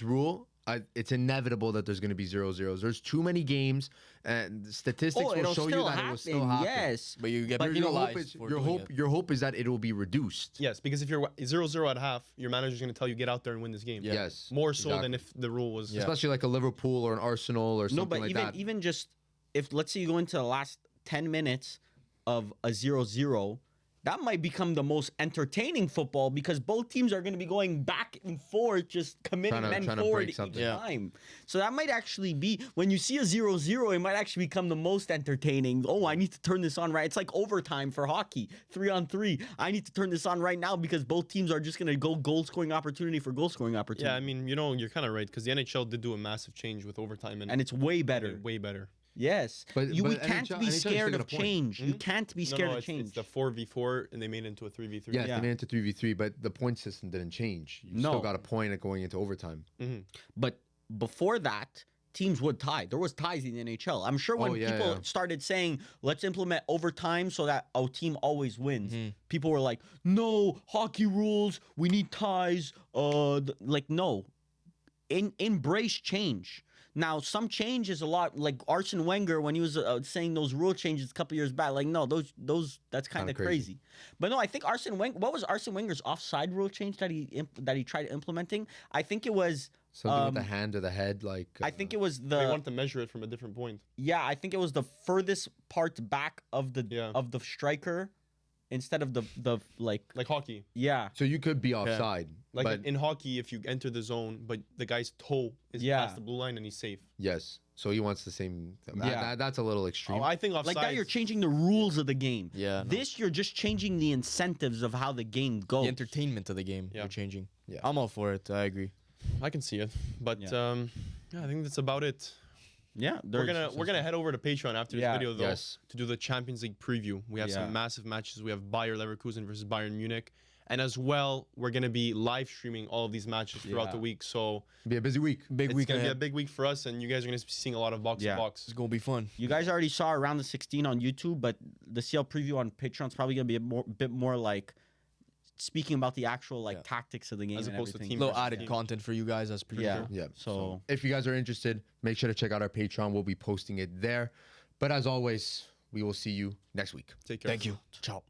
rule, it's inevitable that there's going to be 0-0s. There's too many games, and statistics will it'll show you still that happen. it will still happen. Yes. But you get But Your hope penalized is for doing it. your hope is that it will be reduced. Yes, because if you're 0-0 at half, your manager's going to tell you get out there and win this game. Yeah. Yes, More so than exactly. if the rule was. Yeah. Especially like a Liverpool or an Arsenal or something No, but like that. even just if let's say you go into the last 10 minutes of a 0-0, that might become the most entertaining football because both teams are going to be going back and forth, just committing Trying to men break forward each something. Yeah. time. So that might actually be when you see a 0-0, it might actually become the most entertaining. Oh, I need to turn this on right. It's like overtime for hockey, 3-on-3. I need to turn this on right now because both teams are just going to go goal scoring opportunity for goal scoring opportunity. Yeah, I mean, you're kind of right because the NHL did do a massive change with overtime and it's way better. way better. Yes. But we can't NHL be is scared taking of a point. change. You can't be scared no, of it's, change. it's the 4v4 and they made it into a 3v3. Yes, Yeah. they made it to 3v3, but the point system didn't change. You No. still got a point at going into overtime. But before that, teams would tie. There was ties in the NHL. I'm sure when yeah, people yeah. started saying, let's implement overtime so that our team always wins, Mm-hmm. people were like, no, hockey rules, we need ties. No. Embrace change. Now, some change is a lot like Arsene Wenger when he was saying those rule changes a couple years back. Like, no, those that's kind of Kinda crazy. But no, I think Arsene Wenger. What was Arsene Wenger's offside rule change that he tried implementing? I think it was. Something with the hand or the head, like I think it was They the. wanted to measure it from a different point. Yeah, I think it was the furthest part back of the Yeah. of the striker instead of the like. Like hockey. Yeah. so you could be offside. Like but in hockey, if you enter the zone, but the guy's toe is Yeah. past the blue line and he's safe. yes, so he wants the same. Yeah. That's a little extreme. Oh, I think offside. Like that, you're changing the rules of the game. Yeah, no. This, you're just changing the incentives of how the game goes. The entertainment of the game Yeah. you're changing. Yeah. I'm all for it. I agree. I can see it, but Yeah. I think that's about it. Yeah. We're gonna head over to Patreon after this Yeah. video though Yes. to do the Champions League preview. We have Yeah. some massive matches. We have Bayer Leverkusen versus Bayern Munich, and as well we're gonna be live streaming all of these matches throughout Yeah. the week. So be a busy week. Big it's week gonna be a ahead. big week for us, and you guys are gonna be seeing a lot of box Yeah. to box. It's gonna be fun. You guys already saw around the 16 on YouTube, but the CL preview on Patreon is probably gonna be a bit more like speaking about the actual like Yeah. tactics of the game As and opposed to everything. team Little versus added team. content for you guys as producer. Yeah. Yeah. So If you guys are interested, make sure to check out our Patreon. We'll be posting it there. But as always, we will see you next week. Take care. Thank you. Ciao.